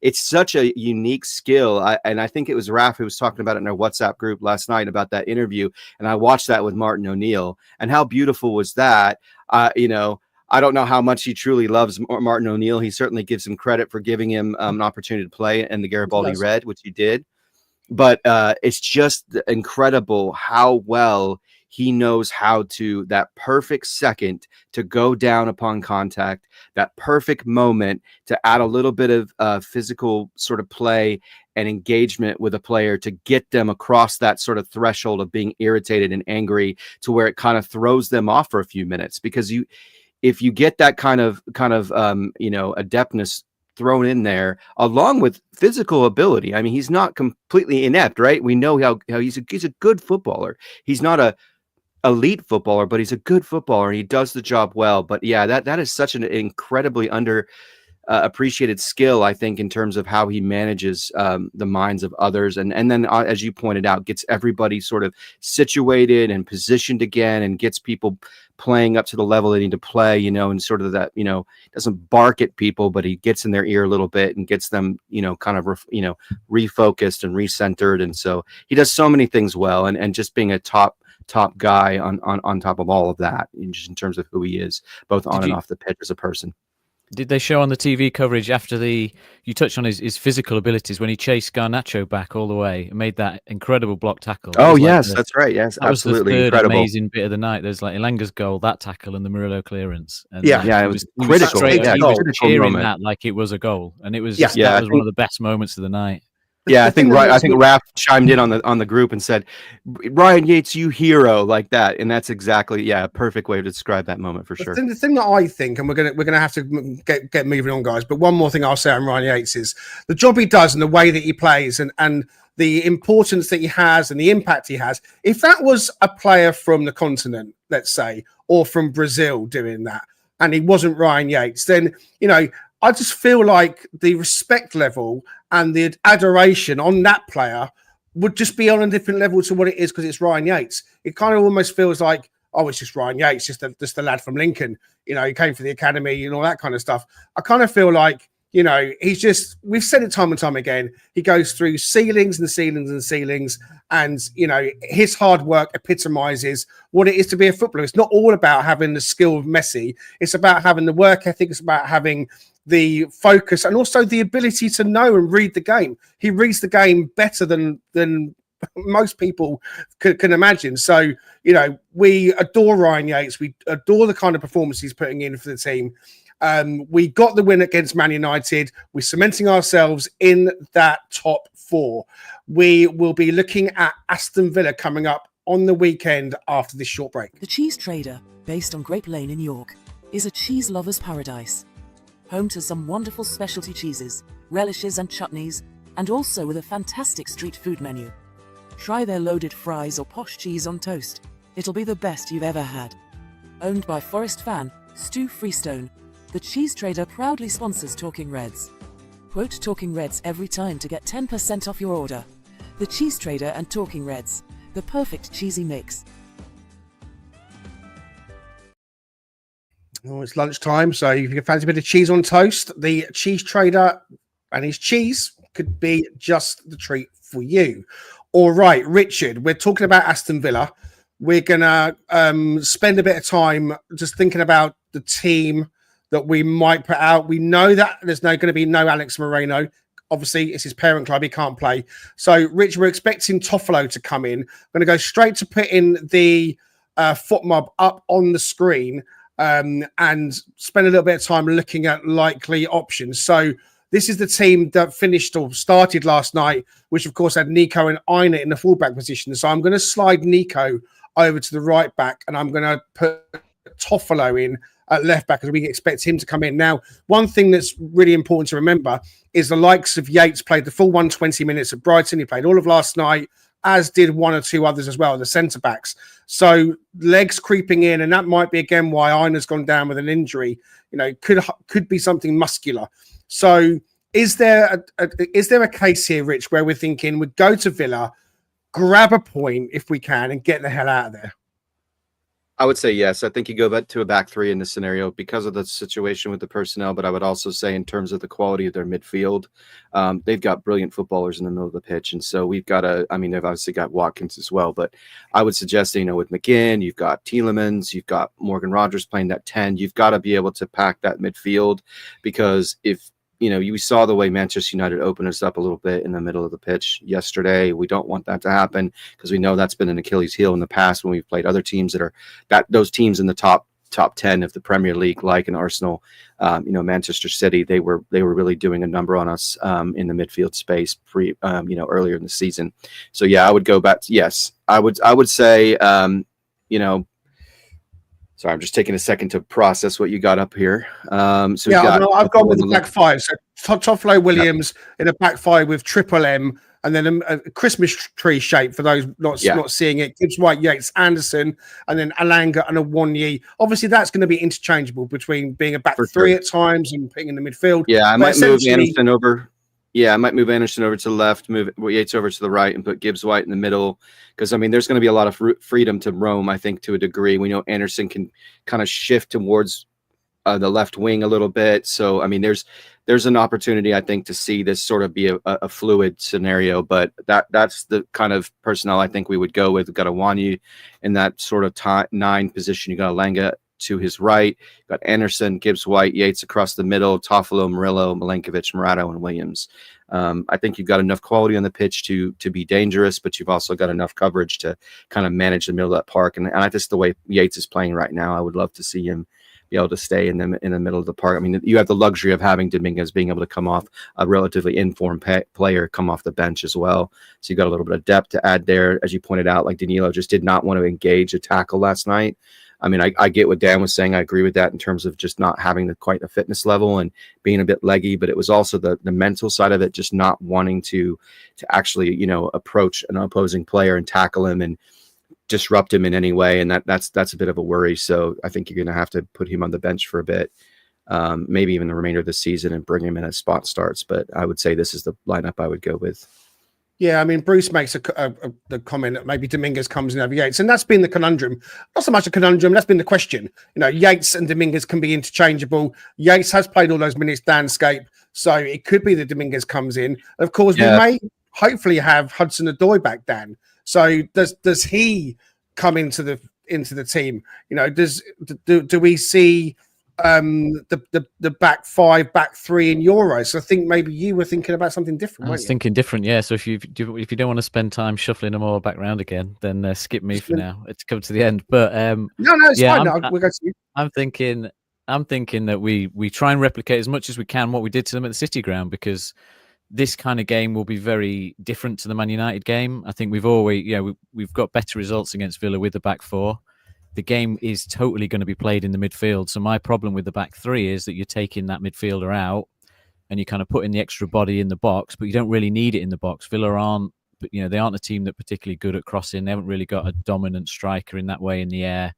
it's such a unique skill. And I think it was Raf who was talking about it in our WhatsApp group last night about that interview. And I watched that with Martin O'Neill, and how beautiful was that? I don't know how much he truly loves Martin O'Neill. He certainly gives him credit for giving him an opportunity to play in the Garibaldi Red, which he did. But it's just incredible how well he knows how to, that perfect second to go down upon contact, that perfect moment to add a little bit of physical sort of play and engagement with a player to get them across that sort of threshold of being irritated and angry to where it kind of throws them off for a few minutes. Because if you get that kind of adeptness thrown in there along with physical ability, I mean, he's not completely inept, right? We know how he's a good footballer. He's not a elite footballer, but he's a good footballer and he does the job well. But yeah, that is such an incredibly appreciated skill, I think, in terms of how he manages the minds of others, and then as you pointed out, gets everybody sort of situated and positioned again, and gets people playing up to the level they need to play, and sort of that, doesn't bark at people, but he gets in their ear a little bit and gets them, kind of refocused and recentered. And so he does so many things well, and just being a top guy on top of all of that, just in terms of who he is, both on and off the pitch as a person. Did they show on the TV coverage after you touched on his physical abilities when he chased Garnacho back all the way and made that incredible block tackle? Oh, yes, that's right. Yes, that absolutely. Was the third incredible. Amazing bit of the night. There's like Elanga's goal, that tackle, and the Murillo clearance. And it was critical. He was cheering that like it was a goal. And that was one of the best moments of the night. Yeah, I think Raph chimed in on the group and said, "Ryan Yates, you hero," like that, and that's exactly a perfect way to describe that moment for sure. The thing that I think, and we're gonna have to get moving on, guys. But one more thing I'll say on Ryan Yates is the job he does and the way that he plays and the importance that he has and the impact he has. If that was a player from the continent, let's say, or from Brazil doing that, and he wasn't Ryan Yates, then I just feel like the respect level and the adoration on that player would just be on a different level to what it is because it's Ryan Yates. It kind of almost feels like, oh, it's just Ryan Yates, just the lad from Lincoln. He came for the academy and all that kind of stuff. I kind of feel like, he's just, we've said it time and time again, he goes through ceilings and ceilings and ceilings. And, his hard work epitomizes what it is to be a footballer. It's not all about having the skill of Messi. It's about having the work ethic. It's about having the focus and also the ability to know and read the game. He reads the game better than most people can imagine. So, we adore Ryan Yates. We adore the kind of performance he's putting in for the team. We got the win against Man United. We're cementing ourselves in that top 4. We will be looking at Aston Villa coming up on the weekend after this short break. The Cheese Trader, based on Grape Lane in York, is a cheese lover's paradise. Home to some wonderful specialty cheeses, relishes and chutneys, and also with a fantastic street food menu. Try their loaded fries or posh cheese on toast. It'll be the best you've ever had. Owned by Forest fan Stu Freestone, the Cheese Trader proudly sponsors Talking Reds. Quote Talking Reds every time to get 10% off your order. The Cheese Trader and Talking Reds, the perfect cheesy mix. Oh, it's lunchtime, so if you fancy a bit of cheese on toast, the Cheese Trader and his cheese could be just the treat for you. All right, Richard, we're talking about Aston Villa. We're going to spend a bit of time just thinking about the team that we might put out. We know that there's going to be no Alex Moreno. Obviously, it's his parent club. He can't play. So, Rich, we're expecting Toffolo to come in. We're going to go straight to putting the foot mob up on the screen and spend a little bit of time looking at likely options. So, this is the team that finished or started last night, which, of course, had Nico and Aina in the fullback position. So, I'm going to slide Nico over to the right back, and I'm going to put Toffolo in at left back as we expect him to come in. Now, one thing that's really important to remember is the likes of Yates played the full 120 minutes at Brighton. He played all of last night, as did one or two others as well, the centre backs. So legs creeping in, and that might be again why Aina's gone down with an injury. Could be something muscular. So is there a case here, Rich, where we're thinking we'd go to Villa, grab a point if we can, and get the hell out of there? I would say yes. I think you go back to a back 3 in this scenario because of the situation with the personnel, but I would also say in terms of the quality of their midfield, they've got brilliant footballers in the middle of the pitch. And so we've got they've obviously got Watkins as well, but I would suggest, with McGinn, you've got Tielemans, you've got Morgan Rogers playing that 10, you've got to be able to pack that midfield because if, you saw the way Manchester United opened us up a little bit in the middle of the pitch yesterday. We don't want that to happen because we know that's been an Achilles heel in the past when we've played other teams those teams in the top 10 of the Premier League, like in Arsenal, Manchester City. They were really doing a number on us in the midfield space earlier in the season. So yeah, I would go back. Yes, I would say Sorry, I'm just taking a second to process what you got up here. I've gone with the back 5. So Toffolo Williams in a back 5 with Triple M, and then a Christmas tree shape for those not seeing it. Gibbs, White, Yates, Anderson, and then Alanga and Awoniyi. Obviously, that's going to be interchangeable between being a back 3 at times and putting in the midfield. Yeah, I might move Anderson over. Yeah, I might move Anderson over to the left, move Yates over to the right, and put Gibbs White in the middle. Because, there's going to be a lot of freedom to roam, I think, to a degree. We know Anderson can kind of shift towards the left wing a little bit. So, there's an opportunity, I think, to see this sort of be a fluid scenario. But that's the kind of personnel I think we would go with. We've got Awoniyi in that sort of 9 position. You got Alanga to his right. You've got Anderson, Gibbs White, Yates across the middle, Toffolo, Murillo, Milenkovic, Murado, and Williams. I think you've got enough quality on the pitch to be dangerous, but you've also got enough coverage to kind of manage the middle of that park. And I just the way Yates is playing right now, I would love to see him be able to stay in the middle of the park. I mean, you have the luxury of having Dominguez being able to come off a relatively informed player, come off the bench as well. So you got a little bit of depth to add there. As you pointed out, like Danilo just did not want to engage a tackle last night. I mean, I get what Dan was saying. I agree with that in terms of just not having quite the fitness level and being a bit leggy, but it was also the mental side of it, just not wanting to actually, you know, approach an opposing player and tackle him and disrupt him in any way. And that's a bit of a worry. So I think you're going to have to put him on the bench for a bit, maybe even the remainder of the season, and bring him in as spot starts. But I would say this is the lineup I would go with. Yeah, I mean, Bruce makes the comment that maybe Dominguez comes in over Yates, and that's been the conundrum. Not so much a conundrum, that's been the question. You know, Yates and Dominguez can be interchangeable. Yates has played all those minutes Danscape, so it could be that Dominguez comes in. Of course, we may hopefully have Hudson-Odoi back, Dan. So does he come into the team? You know, do we see the back five, back three in Euros? So I think maybe you were thinking about something different. I was thinking different, yeah. So if you don't want to spend time shuffling them all back round again, then skip me for now. It's come to the end, but no, it's fine. We'll go to you. I'm thinking that we try and replicate as much as we can what we did to them at the City ground, because this kind of game will be very different to the Man United game. I think we've got better results against Villa with the back four. The game is totally going to be played in the midfield. So my problem with the back three is that you're taking that midfielder out and you're kind of putting the extra body in the box, but you don't really need it in the box. Villa aren't a team that are particularly good at crossing. They haven't really got a dominant striker in that way in the air.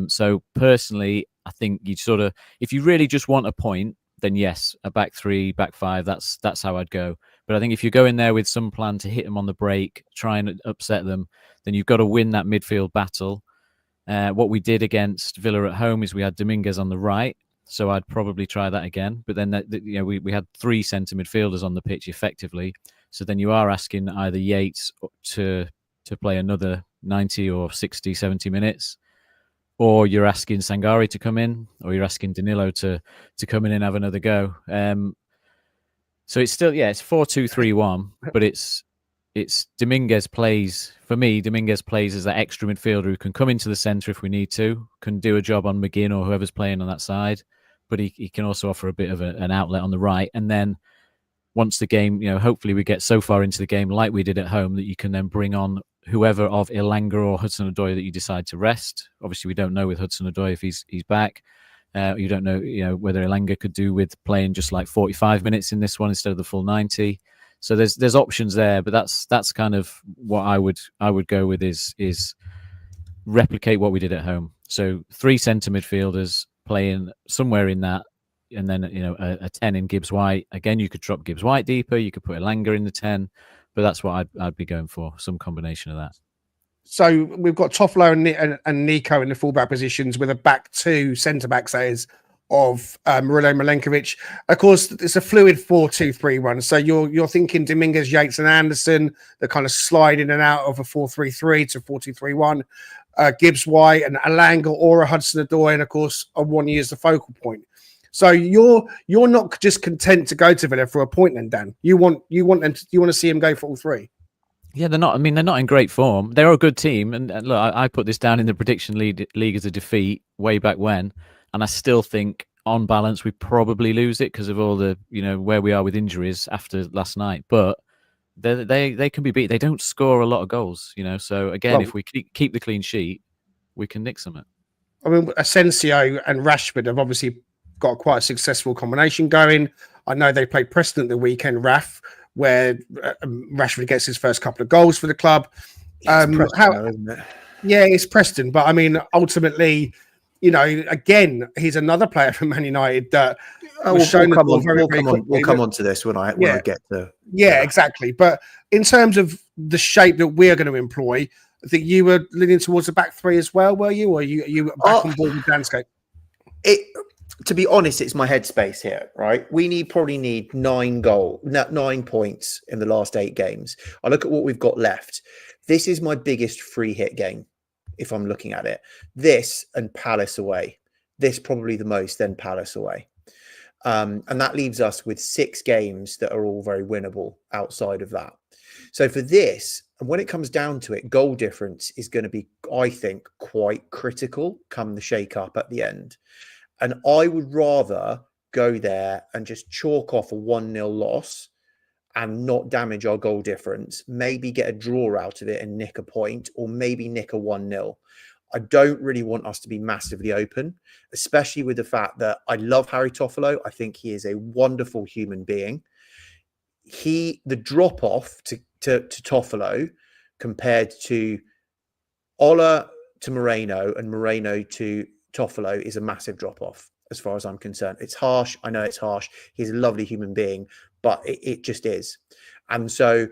So personally, I think you sort of, if you really just want a point, then yes, a back three, back five, that's how I'd go. But I think if you go in there with some plan to hit them on the break, try and upset them, then you've got to win that midfield battle. What we did against Villa at home is we had Dominguez on the right, so I'd probably try that again. But then we had three centre midfielders on the pitch effectively. So then you are asking either Yates to play another 90 or 60, 70 minutes, or you're asking Sangare to come in, or you're asking Danilo to come in and have another go. So it's still, it's 4-2-3-1, but it's Dominguez plays, for me, Dominguez plays as that extra midfielder who can come into the centre if we need to, can do a job on McGinn or whoever's playing on that side, but he can also offer a bit of an outlet on the right. And then once the game, hopefully we get so far into the game like we did at home that you can then bring on whoever of Elanga or Hudson-Odoi that you decide to rest. Obviously, we don't know with Hudson-Odoi if he's back. You don't know, whether Elanga could do with playing just like 45 minutes in this one instead of the full 90. So there's options there, but that's kind of what I would go with is replicate what we did at home. So three centre midfielders playing somewhere in that, and then a 10 in Gibbs White. Again, you could drop Gibbs White deeper. You could put Elanga in the 10, but that's what I'd be going for, some combination of that. So we've got Toffolo and Nico in the fullback positions with a back two centre backs, that is, of Murillo Milenkovic. Of course, it's a fluid 4-2-3-1. So you're thinking Dominguez, Yates, and Anderson. They're kind of slide in and out of a 4-3-3 to 4-2-3-1. Gibbs White and Elanga or a Hudson-Odoi, and of course, Awoniyi as the focal point. So you're not just content to go to Villa for a point, then, Dan. You want to see him go for all three. Yeah, they're not. I mean, they're not in great form. They're a good team, and look, I put this down in the prediction league as a defeat way back when, and I still think on balance we probably lose it because of all the where we are with injuries after last night. But they can be beat. They don't score a lot of goals, So again, if we keep the clean sheet, we can nick some. I mean, Asensio and Rashford have obviously got quite a successful combination going. I know they played Preston the weekend, where Rashford gets his first couple of goals for the club. Isn't it? Yeah, it's Preston, but I mean, ultimately, again, he's another player from Man United that we'll come on to this when I get to. Yeah, exactly. But in terms of the shape that we're going to employ, I think you were leaning towards the back three as well, were you? Or are you back on board with Danscape? To be honest, it's my headspace here, right? We probably need 9 points in the last 8 games. I look at what we've got left. This is my biggest free hit game, if I'm looking at it. This and Palace away. This probably the most, then Palace away. And that leaves us with 6 games that are all very winnable outside of that. So for this, and when it comes down to it, goal difference is going to be, I think, quite critical come the shake-up at the end. And I would rather go there and just chalk off a 1-0 loss and not damage our goal difference, maybe get a draw out of it and nick a point, or maybe nick a 1-0. I don't really want us to be massively open, especially with the fact that I love Harry Toffolo. I think he is a wonderful human being. The drop off to Toffolo compared to Ola to Moreno and Moreno to Toffolo is a massive drop off as far as I'm concerned. It's harsh. I know it's harsh. He's a lovely human being, but it just is. And so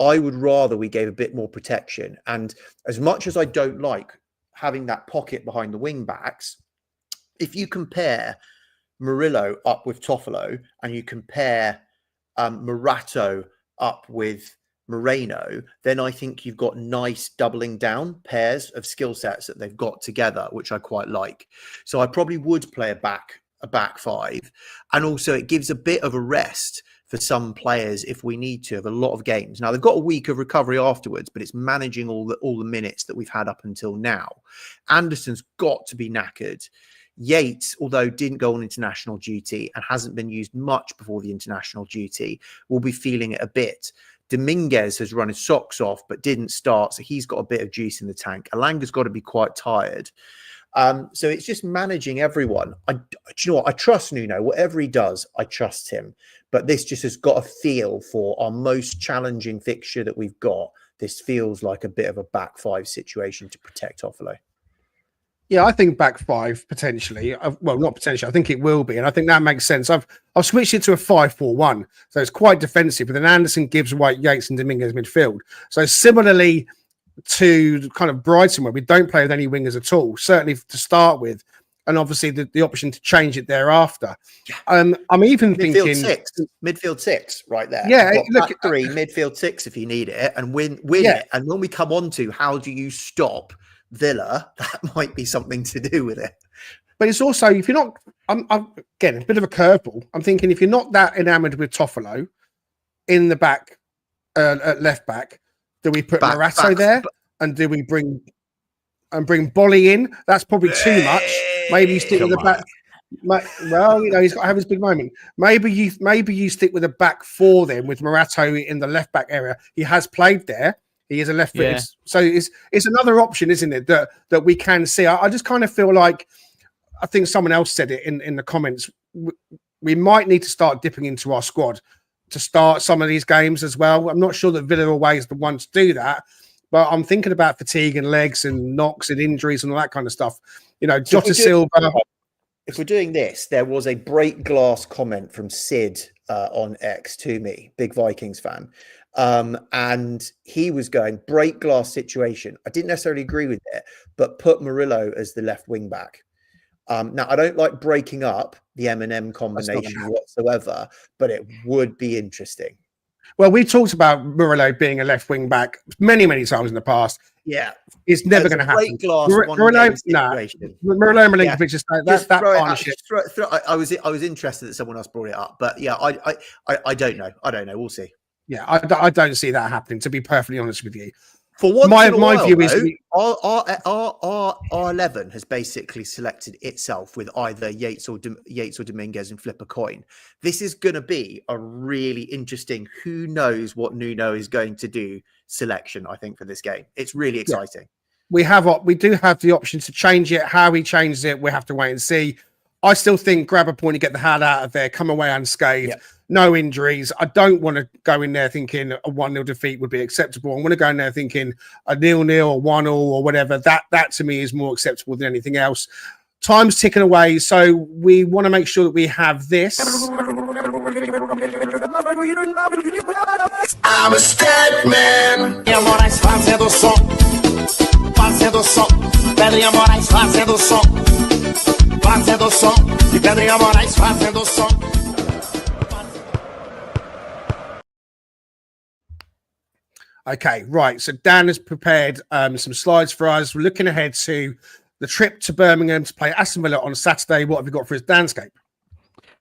I would rather we gave a bit more protection. And as much as I don't like having that pocket behind the wing backs, if you compare Murillo up with Toffolo and you compare Morato up with Moreno, then I think you've got nice doubling down pairs of skill sets that they've got together, which I quite like. So I probably would play a back five, and also it gives a bit of a rest for some players if we need to have a lot of games. Now they've got a week of recovery afterwards, but it's managing all the minutes that we've had up until now. Anderson's got to be knackered. Yates, although didn't go on international duty and hasn't been used much before the international duty, will be feeling it a bit. Dominguez has run his socks off but didn't start, so he's got a bit of juice in the tank. Alanga's got to be quite tired. So it's just managing everyone. Do you know what? I trust Nuno. Whatever he does, I trust him. But this just has got a feel for our most challenging fixture that we've got. This feels like a bit of a back five situation to protect Toffolo. Yeah, I think back five potentially. Well, not potentially. I think it will be, and I think that makes sense. I've switched it to a 5-4-1, so it's quite defensive. But then Anderson, Gibbs, White, Yates, and Dominguez midfield. So similarly to kind of Brighton, where we don't play with any wingers at all, certainly to start with, and obviously the option to change it thereafter. I'm even thinking midfield six, right there. Yeah, look at three, midfield six if you need it, and win it. And when we come on to how do you stop Villa, that might be something to do with it. But it's also, if you're not, I'm again a bit of a curveball. I'm thinking if you're not that enamoured with Toffolo in the back, at left back, do we put Morato there, and do we bring Bolly in? That's probably too much. Maybe you stick with the back. Well, you know, he's got to have his big moment. Maybe you stick with a back four then, with Morato in the left back area. He has played there. He is a left footed, so it's another option, isn't it? That we can see. I just kind of feel like, I think someone else said it in the comments. We might need to start dipping into our squad to start some of these games as well. I'm not sure that Villa away is the one to do that, but I'm thinking about fatigue and legs and knocks and injuries and all that kind of stuff. You know, Jota Silva. If we're doing this, there was a break glass comment from Sid on X to me, big Vikings fan. And he was going break glass situation. I didn't necessarily agree with it, but put Murillo as the left wing back. Now I don't like breaking up the M&M combination whatsoever, but it would be interesting. Well, we talked about Murillo being a left wing back many times in the past. Yeah, it's never going to happen. Murillo and Milinkovic is that partnership. I was interested that someone else brought it up, but yeah, I don't know. We'll see. Yeah, I don't see that happening, to be perfectly honest with you. For once my while, view is our 11 has basically selected itself with either Yates or Dominguez and flip a coin. This is going to be a really interesting, who knows what Nuno is going to do selection, I think, for this game. It's really exciting. Yeah. We do have the option to change it. How he changes it, we have to wait and see. I still think grab a point and get the hell out of there, come away unscathed. Yeah. No injuries. I don't want to go in there thinking a 1-0 defeat would be acceptable. I want to go in there thinking a 0-0 or 1-0 or whatever. That to me is more acceptable than anything else. Time's ticking away, so we want to make sure that we have this. I'm a Statman. Fazendo som, Pedrinha Moraes fazendo som, e Pedrinha Moraes fazendo som. Okay, right. So Dan has prepared some slides for us. We're looking ahead to the trip to Birmingham to play Aston Villa on Saturday. What have you got for his Danscape?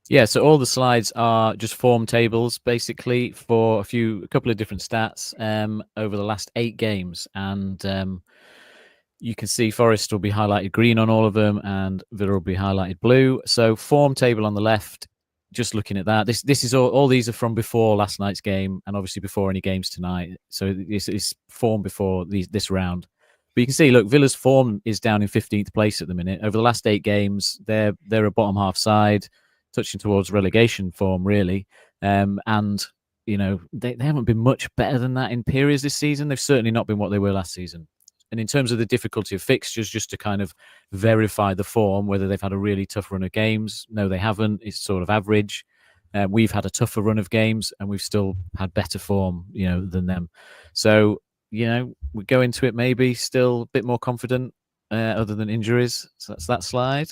Yeah, so all the slides are just form tables, basically, for a couple of different stats over the last 8 games. And you can see Forest will be highlighted green on all of them, and Villa will be highlighted blue. So form table on the left. Just looking at that, this is all these are from before last night's game, and obviously before any games tonight. So it's form before this round. But you can see, look, Villa's form is down in 15th place at the minute. Over the last 8 games, they're a bottom half side, touching towards relegation form, really. And you know, they haven't been much better than that in periods this season. They've certainly not been what they were last season. And in terms of the difficulty of fixtures, just to kind of verify the form, whether they've had a really tough run of games. No, they haven't. It's sort of average. We've had a tougher run of games, and we've still had better form, you know, than them. So, you know, we go into it maybe still a bit more confident, other than injuries. So that's that slide.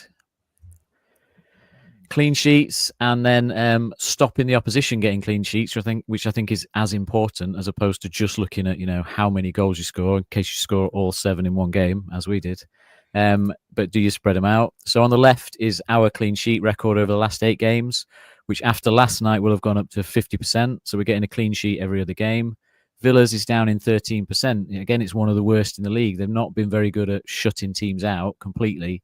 Clean sheets, and then stopping the opposition getting clean sheets, which I think is as important as opposed to just looking at, you know, how many goals you score in case you score all 7 in one game, as we did. But do you spread them out? So on the left is our clean sheet record over the last 8 games, which after last night will have gone up to 50%. So we're getting a clean sheet every other game. Villa's is down in 13%. Again, it's one of the worst in the league. They've not been very good at shutting teams out completely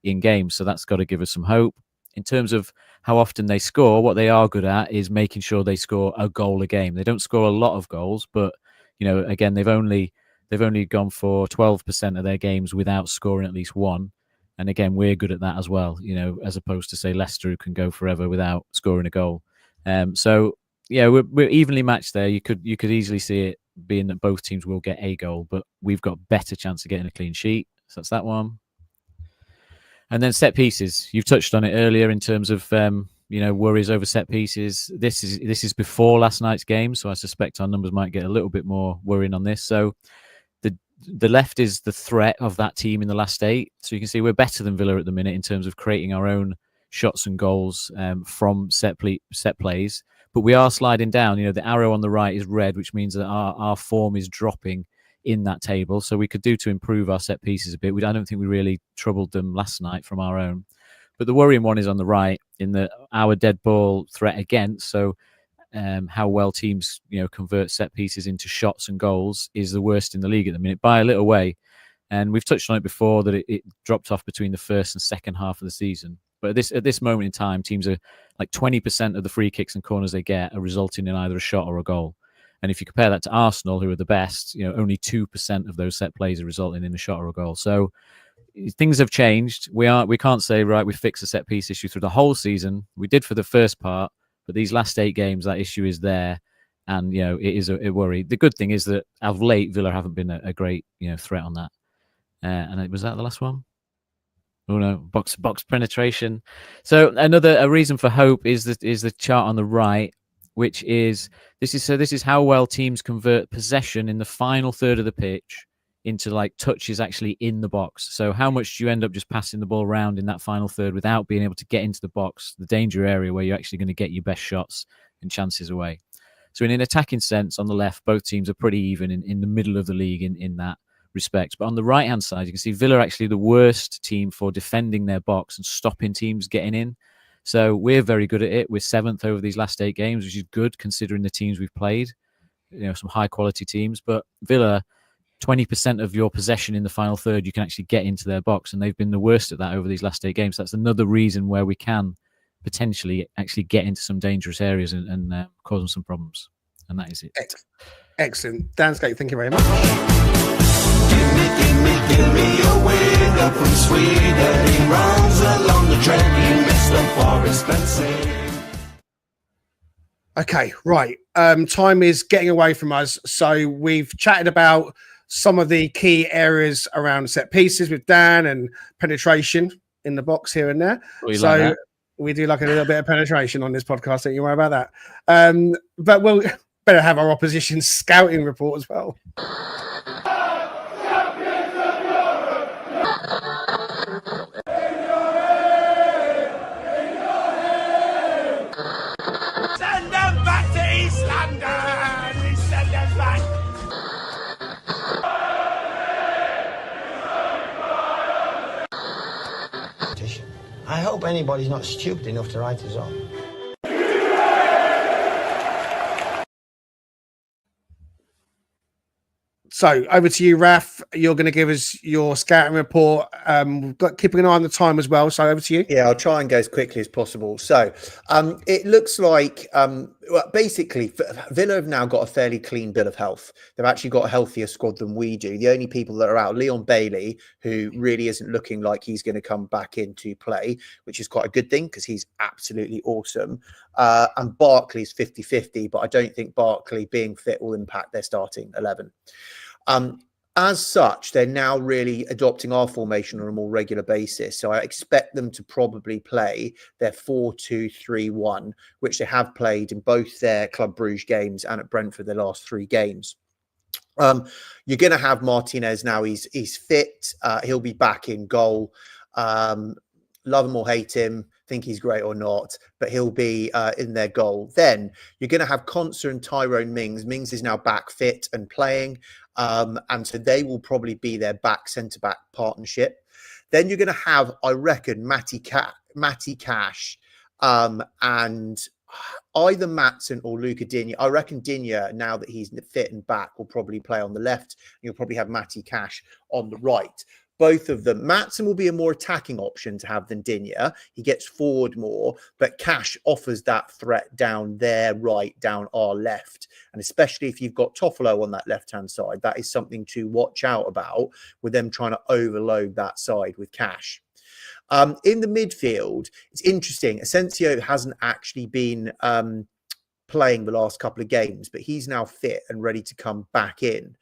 in games. So that's got to give us some hope. In terms of how often they score, what they are good at is making sure they score a goal a game. They don't score a lot of goals, but, you know, again, they've only gone for 12% of their games without scoring at least one. And again, we're good at that as well, you know, as opposed to, say, Leicester, who can go forever without scoring a goal. So yeah, we're evenly matched there. You could easily see it being that both teams will get a goal, but we've got better chance of getting a clean sheet. So that's that one. And then set pieces. You've touched on it earlier in terms of you know, worries over set pieces. This is before last night's game, so I suspect our numbers might get a little bit more worrying on this. So the left is the threat of that team in the last 8. So you can see we're better than Villa at the minute in terms of creating our own shots and goals from set plays. But we are sliding down. You know, the arrow on the right is red, which means that our form is dropping in that table. So we could do to improve our set pieces a bit. I don't think we really troubled them last night from our own. But the worrying one is on the right in the our dead ball threat against. So how well teams, you know, convert set pieces into shots and goals is the worst in the league at the minute by a little way. And we've touched on it before that it dropped off between the first and second half of the season. But at this moment in time, teams are like 20% of the free kicks and corners they get are resulting in either a shot or a goal. And if you compare that to Arsenal, who are the best, you know, only 2% of those set plays are resulting in a shot or a goal. So things have changed. We can't say, right, we fixed the set piece issue through the whole season. We did for the first part, but these last 8 games, that issue is there. And, you know, it is a worry. The good thing is that of late, Villa haven't been a great, you know, threat on that. And was that the last one? Oh no, box penetration. So a reason for hope is the chart on the right, which is this is how well teams convert possession in the final third of the pitch into like touches actually in the box. So how much do you end up just passing the ball around in that final third without being able to get into the box, the danger area where you're actually going to get your best shots and chances away. So in an attacking sense, on the left, both teams are pretty even in the middle of the league in that respect. But on the right-hand side, you can see Villa are actually the worst team for defending their box and stopping teams getting in. So we're very good at it. We're 7th over these last 8 games, which is good considering the teams we've played. You know, some high-quality teams. But Villa, 20% of your possession in the final third, you can actually get into their box, and they've been the worst at that over these last 8 games. That's another reason where we can potentially actually get into some dangerous areas and cause them some problems. And that is it. Excellent. Danscape, thank you very much. Give me a wig up from Sweden. He runs along the track in Mr. Forest Fencing. Okay, right. Time is getting away from us. So we've chatted about some of the key areas around set pieces with Dan and penetration in the box here and there. So we do like a little bit of penetration on this podcast. Don't you worry about that. But we'll better have our opposition scouting report as well. Send them back to East London. We send them back. I hope anybody's not stupid enough to write us off. So over to you, Raf. You're going to give us your scouting report. We've got keeping an eye on the time as well. So over to you. Yeah, I'll try and go as quickly as possible. So it looks like, well, basically, Villa have now got a fairly clean bill of health. They've actually got a healthier squad than we do. The only people that are out, Leon Bailey, who really isn't looking like he's going to come back into play, which is quite a good thing because he's absolutely awesome. And Barkley's 50-50, but I don't think Barkley being fit will impact their starting 11. As such, they're now really adopting our formation on a more regular basis. So I expect them to probably play their 4-2-3-1, which they have played in both their Club Brugge games and at Brentford the last 3 games. You're going to have Martinez now. He's fit. He'll be back in goal. Love him or hate him, think he's great or not, but he'll be in their goal. Then you're going to have Konsa and Tyrone Mings. Mings is now back fit and playing. And so they will probably be their centre-back partnership. Then you're going to have, I reckon, Matty Cash and either Maatsen or Luca Digne. I reckon Digne, now that he's fit and back, will probably play on the left. You'll probably have Matty Cash on the right. Both of them. Maatsen will be a more attacking option to have than Digne. He gets forward more, but Cash offers that threat down their right, down our left. And especially if you've got Toffolo on that left-hand side, that is something to watch out about with them trying to overload that side with Cash. In the midfield, it's interesting. Asensio hasn't actually been playing the last couple of games, but he's now fit and ready to come back in.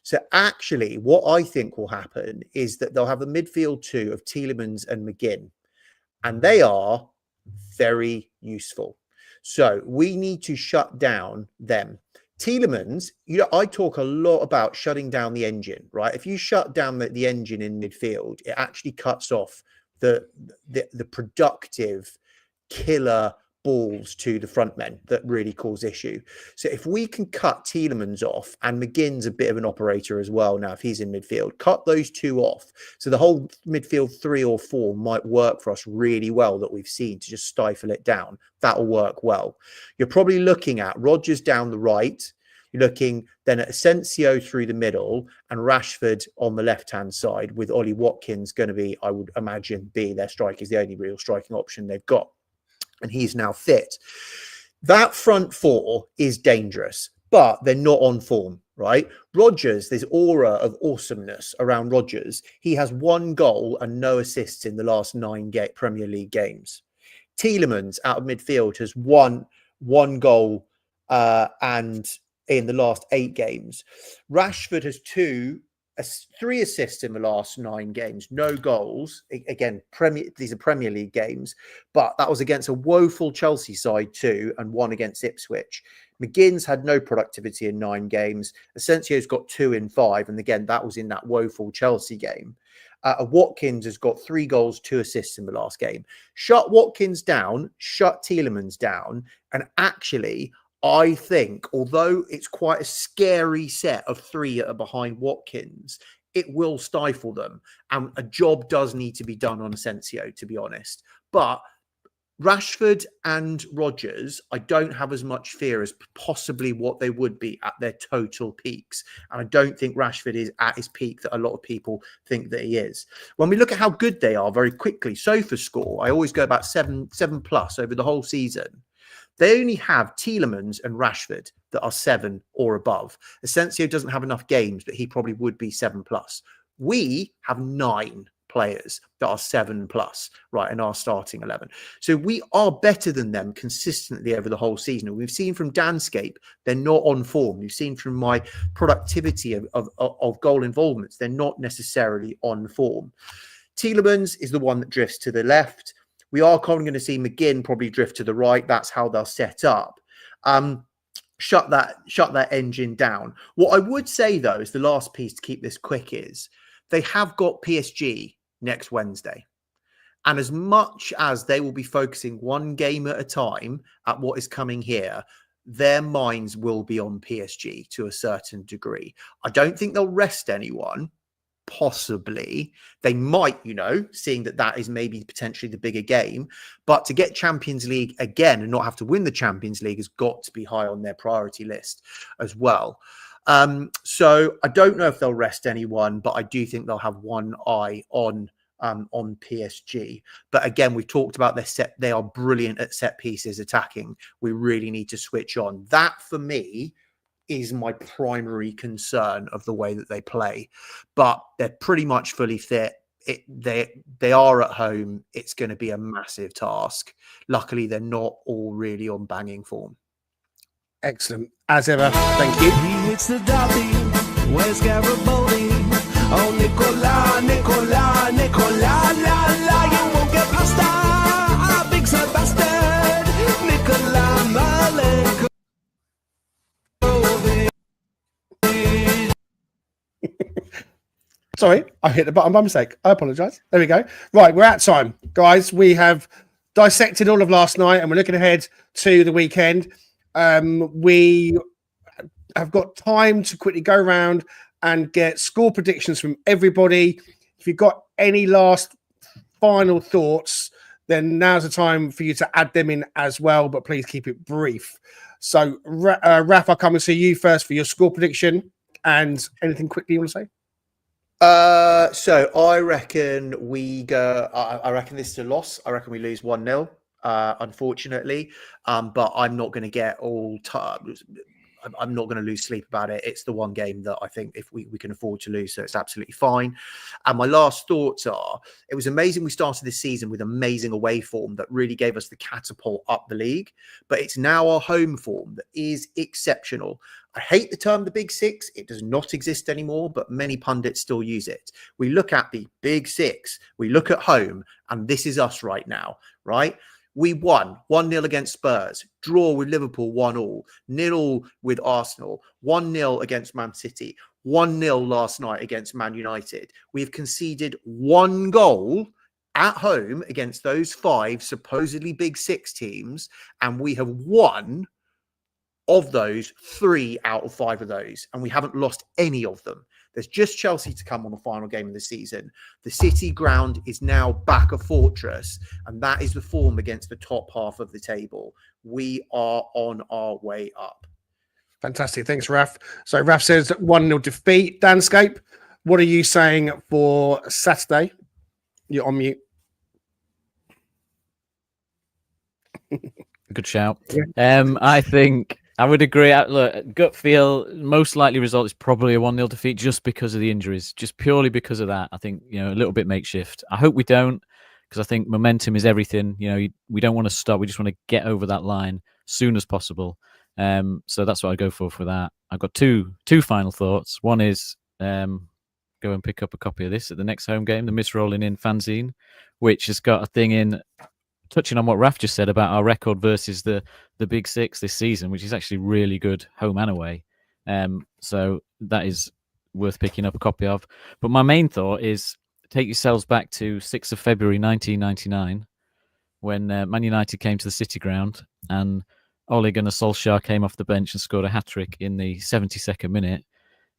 So actually, what I think will happen is that they'll have a midfield 2 of Tielemans and McGinn, and they are very useful. So we need to shut down them. Tielemans, I talk a lot about shutting down the engine, right? If you shut down the engine in midfield, it actually cuts off the productive killer balls to the front men that really cause issue. So if we can cut Tielemans off, and McGinn's a bit of an operator as well now if he's in midfield, cut those 2 off. So the whole midfield 3 or 4 might work for us really well that we've seen to just stifle it down. That'll work well. You're probably looking at Rodgers down the right. You're looking then at Asensio through the middle and Rashford on the left-hand side, with Ollie Watkins going to be, I would imagine, be their striker. Is the only real striking option they've got. And he's now fit. That front 4 is dangerous, but they're not on form, right? Rodgers, there's aura of awesomeness around Rodgers. He has 1 goal and no assists in the last 9 Premier League games. Tielemans out of midfield has one goal and in the last 8 games. Rashford has 3 assists in the last 9 games, no goals. Again, these are Premier League games, but that was against a woeful Chelsea side too, and 1 against Ipswich. McGinn's had no productivity in 9 games. Asensio's got 2 in 5, and again, that was in that woeful Chelsea game. Watkins has got 3 goals, 2 assists in the last game. Shut Watkins down, shut Tielemans down, and actually, I think, although it's quite a scary set of 3 that are behind Watkins, it will stifle them. And a job does need to be done on Asensio, to be honest. But Rashford and Rodgers, I don't have as much fear as possibly what they would be at their total peaks. And I don't think Rashford is at his peak that a lot of people think that he is. When we look at how good they are very quickly, SofaScore, I always go about 7+ over the whole season. They only have Tielemans and Rashford that are 7 or above. Asensio doesn't have enough games, but he probably would be 7+. We have 9 players that are 7+, right, in our starting 11. So we are better than them consistently over the whole season. And we've seen from Danscape, they're not on form. We've seen from my productivity of goal involvements, they're not necessarily on form. Tielemans is the one that drifts to the left. We are going to see McGinn probably drift to the right. That's how they'll set up. Shut that engine down. What I would say, though, is the last piece to keep this quick is they have got PSG next Wednesday. And as much as they will be focusing 1 game at a time at what is coming here, their minds will be on PSG to a certain degree. I don't think they'll rest anyone. Possibly they might, seeing that is maybe potentially the bigger game, but to get Champions League again and not have to win the Champions League has got to be high on their priority list as well. So I don't know if they'll rest anyone, but I do think they'll have one eye on PSG. But again, we've talked about their set. They are brilliant at set pieces attacking. We really need to switch on. That for me is my primary concern of the way that they play. But they're pretty much fully fit. They are at home. It's going to be a massive task. Luckily, they're not all really on banging form. Excellent. As ever, thank you. He hits the derby. Where's Garibaldi? Oh, Nicola, Nicola, Nicola, la, la. You won't get past that. Big sad bastard. Nicola, Malek. Sorry, I hit the button by mistake. I apologise. There we go. Right, we're at time. Guys, we have dissected all of last night and we're looking ahead to the weekend. We have got time to quickly go around and get score predictions from everybody. If you've got any last final thoughts, then now's the time for you to add them in as well, but please keep it brief. So, Raf, I'll come and see you first for your score prediction. And anything quickly you want to say? So I reckon we go. I reckon this is a loss. I reckon we lose 1-0. Unfortunately, but I'm not going to get all. I'm not going to lose sleep about it. It's the one game that I think if we can afford to lose, so it's absolutely fine. And my last thoughts are: it was amazing we started this season with amazing away form that really gave us the catapult up the league. But it's now our home form that is exceptional. I hate the term the Big Six. It does not exist anymore, but many pundits still use it. We look at the Big Six. We look at home, and this is us right now, right? We won 1-0 against Spurs, draw with Liverpool 1-1, 0 with Arsenal, 1-0 against Man City, 1-0 last night against Man United. We have conceded 1 goal at home against those 5 supposedly Big Six teams, and we have won of those 3 out of 5 of those, and we haven't lost any of them. There's just Chelsea to come on the final game of the season. The City ground is now back a fortress, and that is the form against the top half of the table. We are on our way up. Fantastic. Thanks, Raf. So Raf says 1-0 defeat. Danscape, what are you saying for Saturday? You're on mute. Good shout. I think I would agree. Look, gut feel, most likely result is probably a 1-0 defeat just because of the injuries, just purely because of that. I think, a little bit makeshift. I hope we don't, because I think momentum is everything. We don't want to stop. We just want to get over that line as soon as possible. So that's what I go for that. I've got two final thoughts. One is go and pick up a copy of this at the next home game, the Miss Rolling In fanzine, which has got a thing in touching on what Raf just said about our record versus the Big Six this season, which is actually really good home and away. So that is worth picking up a copy of. But my main thought is take yourselves back to 6th of February 1999 when Man United came to the City Ground and Ole Gunnar Solskjaer came off the bench and scored a hat-trick in the 72nd minute.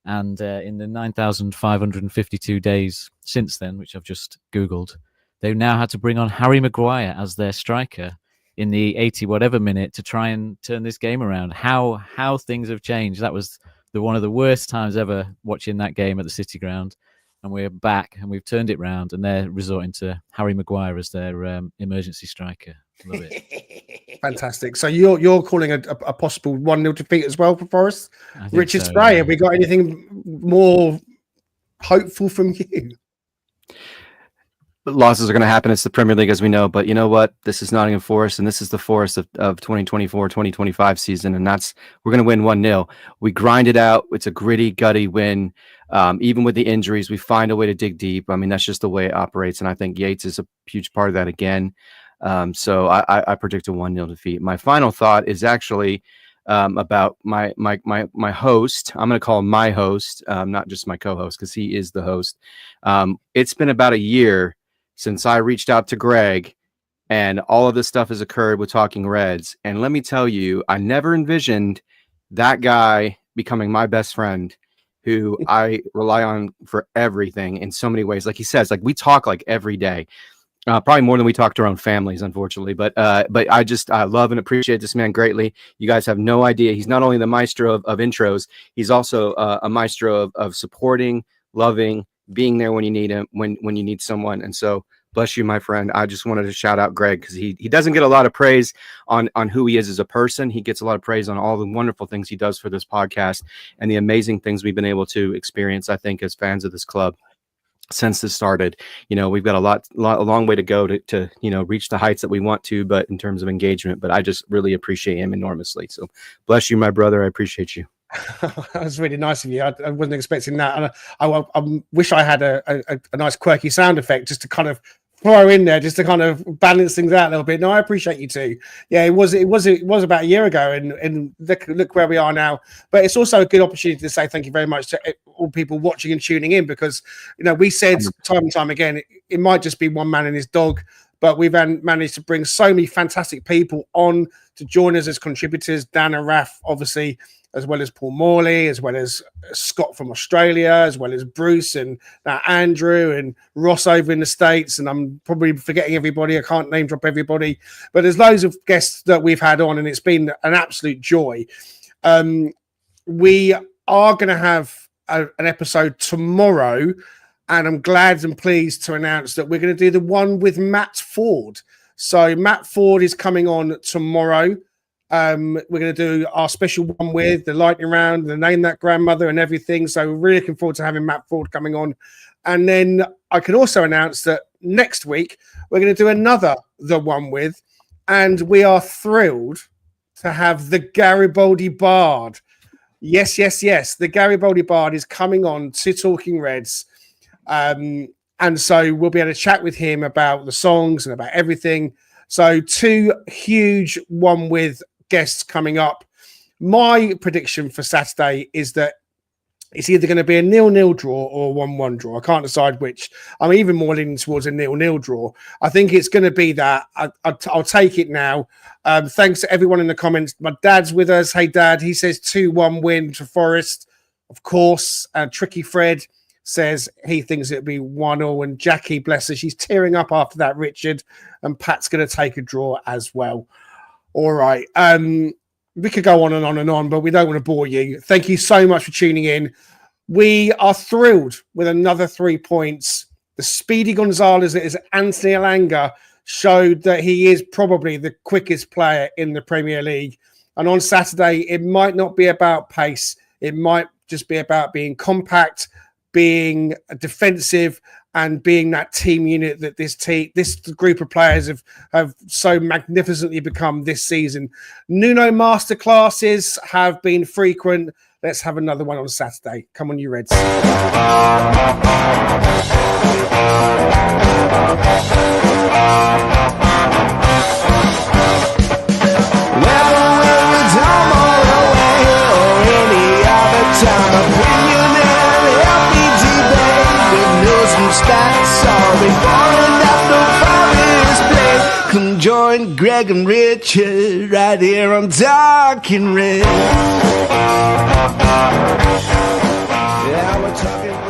And in the 9,552 days since then, which I've just Googled, they've now had to bring on Harry Maguire as their striker in the 80 whatever minute to try and turn this game around. How things have changed. That was one of the worst times ever watching that game at the City Ground. And we're back and we've turned it round and they're resorting to Harry Maguire as their emergency striker. Love it. Fantastic. So you're calling a possible 1-0 defeat as well for Forest? Richard Spray, have we got anything more hopeful from you? Losses are going to happen. It's the Premier League, as we know. But you know what? This is Nottingham Forest, and this is the Forest of 2024-2025 season. And we're going to win 1-0. We grind it out. It's a gritty, gutty win. Even with the injuries, we find a way to dig deep. I mean, that's just the way it operates. And I think Yates is a huge part of that again. So I predict a 1-0 defeat. My final thought is actually about my host. I'm going to call him my host, not just my co-host, because he is the host. It's been about a year since I reached out to Greg, and all of this stuff has occurred with Talking Reds. And let me tell you, I never envisioned that guy becoming my best friend, who I rely on for everything in so many ways. Like he says, like we talk like every day. Probably more than we talk to our own families, unfortunately. But I just love and appreciate this man greatly. You guys have no idea. He's not only the maestro of intros, he's also a maestro of supporting, loving, being there when you need him, when you need someone. And so bless you, my friend. I just wanted to shout out Greg because he doesn't get a lot of praise on who he is as a person. He gets a lot of praise on all the wonderful things he does for this podcast and the amazing things we've been able to experience, I think, as fans of this club. Since this started, we've got a long way to go to reach the heights that we want to, but in terms of engagement, but I just really appreciate him enormously. So bless you, my brother. I appreciate you. That was really nice of you. I wasn't expecting that. And I wish I had a nice quirky sound effect just to kind of throw in there, just to kind of balance things out a little bit. No, I appreciate you too. Yeah, it was about a year ago, and look where we are now. But it's also a good opportunity to say thank you very much to all people watching and tuning in, because we said time and time again it might just be one man and his dog, but we've managed to bring so many fantastic people on to join us as contributors. Dan and Raf, obviously, as well as Paul Morley, as well as Scott from Australia, as well as Bruce and Andrew and Ross over in the States. And I'm probably forgetting everybody. I can't name drop everybody. But there's loads of guests that we've had on, and it's been an absolute joy. We are going to have an episode tomorrow, and I'm glad and pleased to announce that we're going to do the one with Matt Ford. So Matt Ford is coming on tomorrow. We're going to do our special one with the lightning round, the name that grandmother and everything. So we're really looking forward to having Matt Ford coming on. And then I can also announce that next week we're going to do another The One With, and we are thrilled to have the Garibaldi Bard. Yes. The Garibaldi Bard is coming on to Talking Reds. And so we'll be able to chat with him about the songs and about everything. So 2 huge One With guests coming up. My prediction for Saturday is that it's either going to be a 0-0 draw or a 1-1 draw. I can't decide which. I'm even more leaning towards a 0-0 draw. I think it's going to be that. I'll take it now. Thanks to everyone in the comments. My dad's with us. Hey, Dad. He says 2-1 win to Forest. Of course. Tricky Fred says he thinks it'll be 1-0. And Jackie, bless her, she's tearing up after that, Richard. And Pat's going to take a draw as well. All right. We could go on and on and on, but we don't want to bore you. Thank you so much for tuning in. We are thrilled with another 3 points. The Speedy Gonzalez that is Anthony Elanga showed that he is probably the quickest player in the Premier League. And on Saturday, it might not be about pace. It might just be about being compact, being defensive, and being that team unit that this group of players have so magnificently become this season. Nuno masterclasses have been frequent. Let's have another one on Saturday. Come on, you Reds. Come join Greg and Richard right here on Talking Red. Yeah, we're talking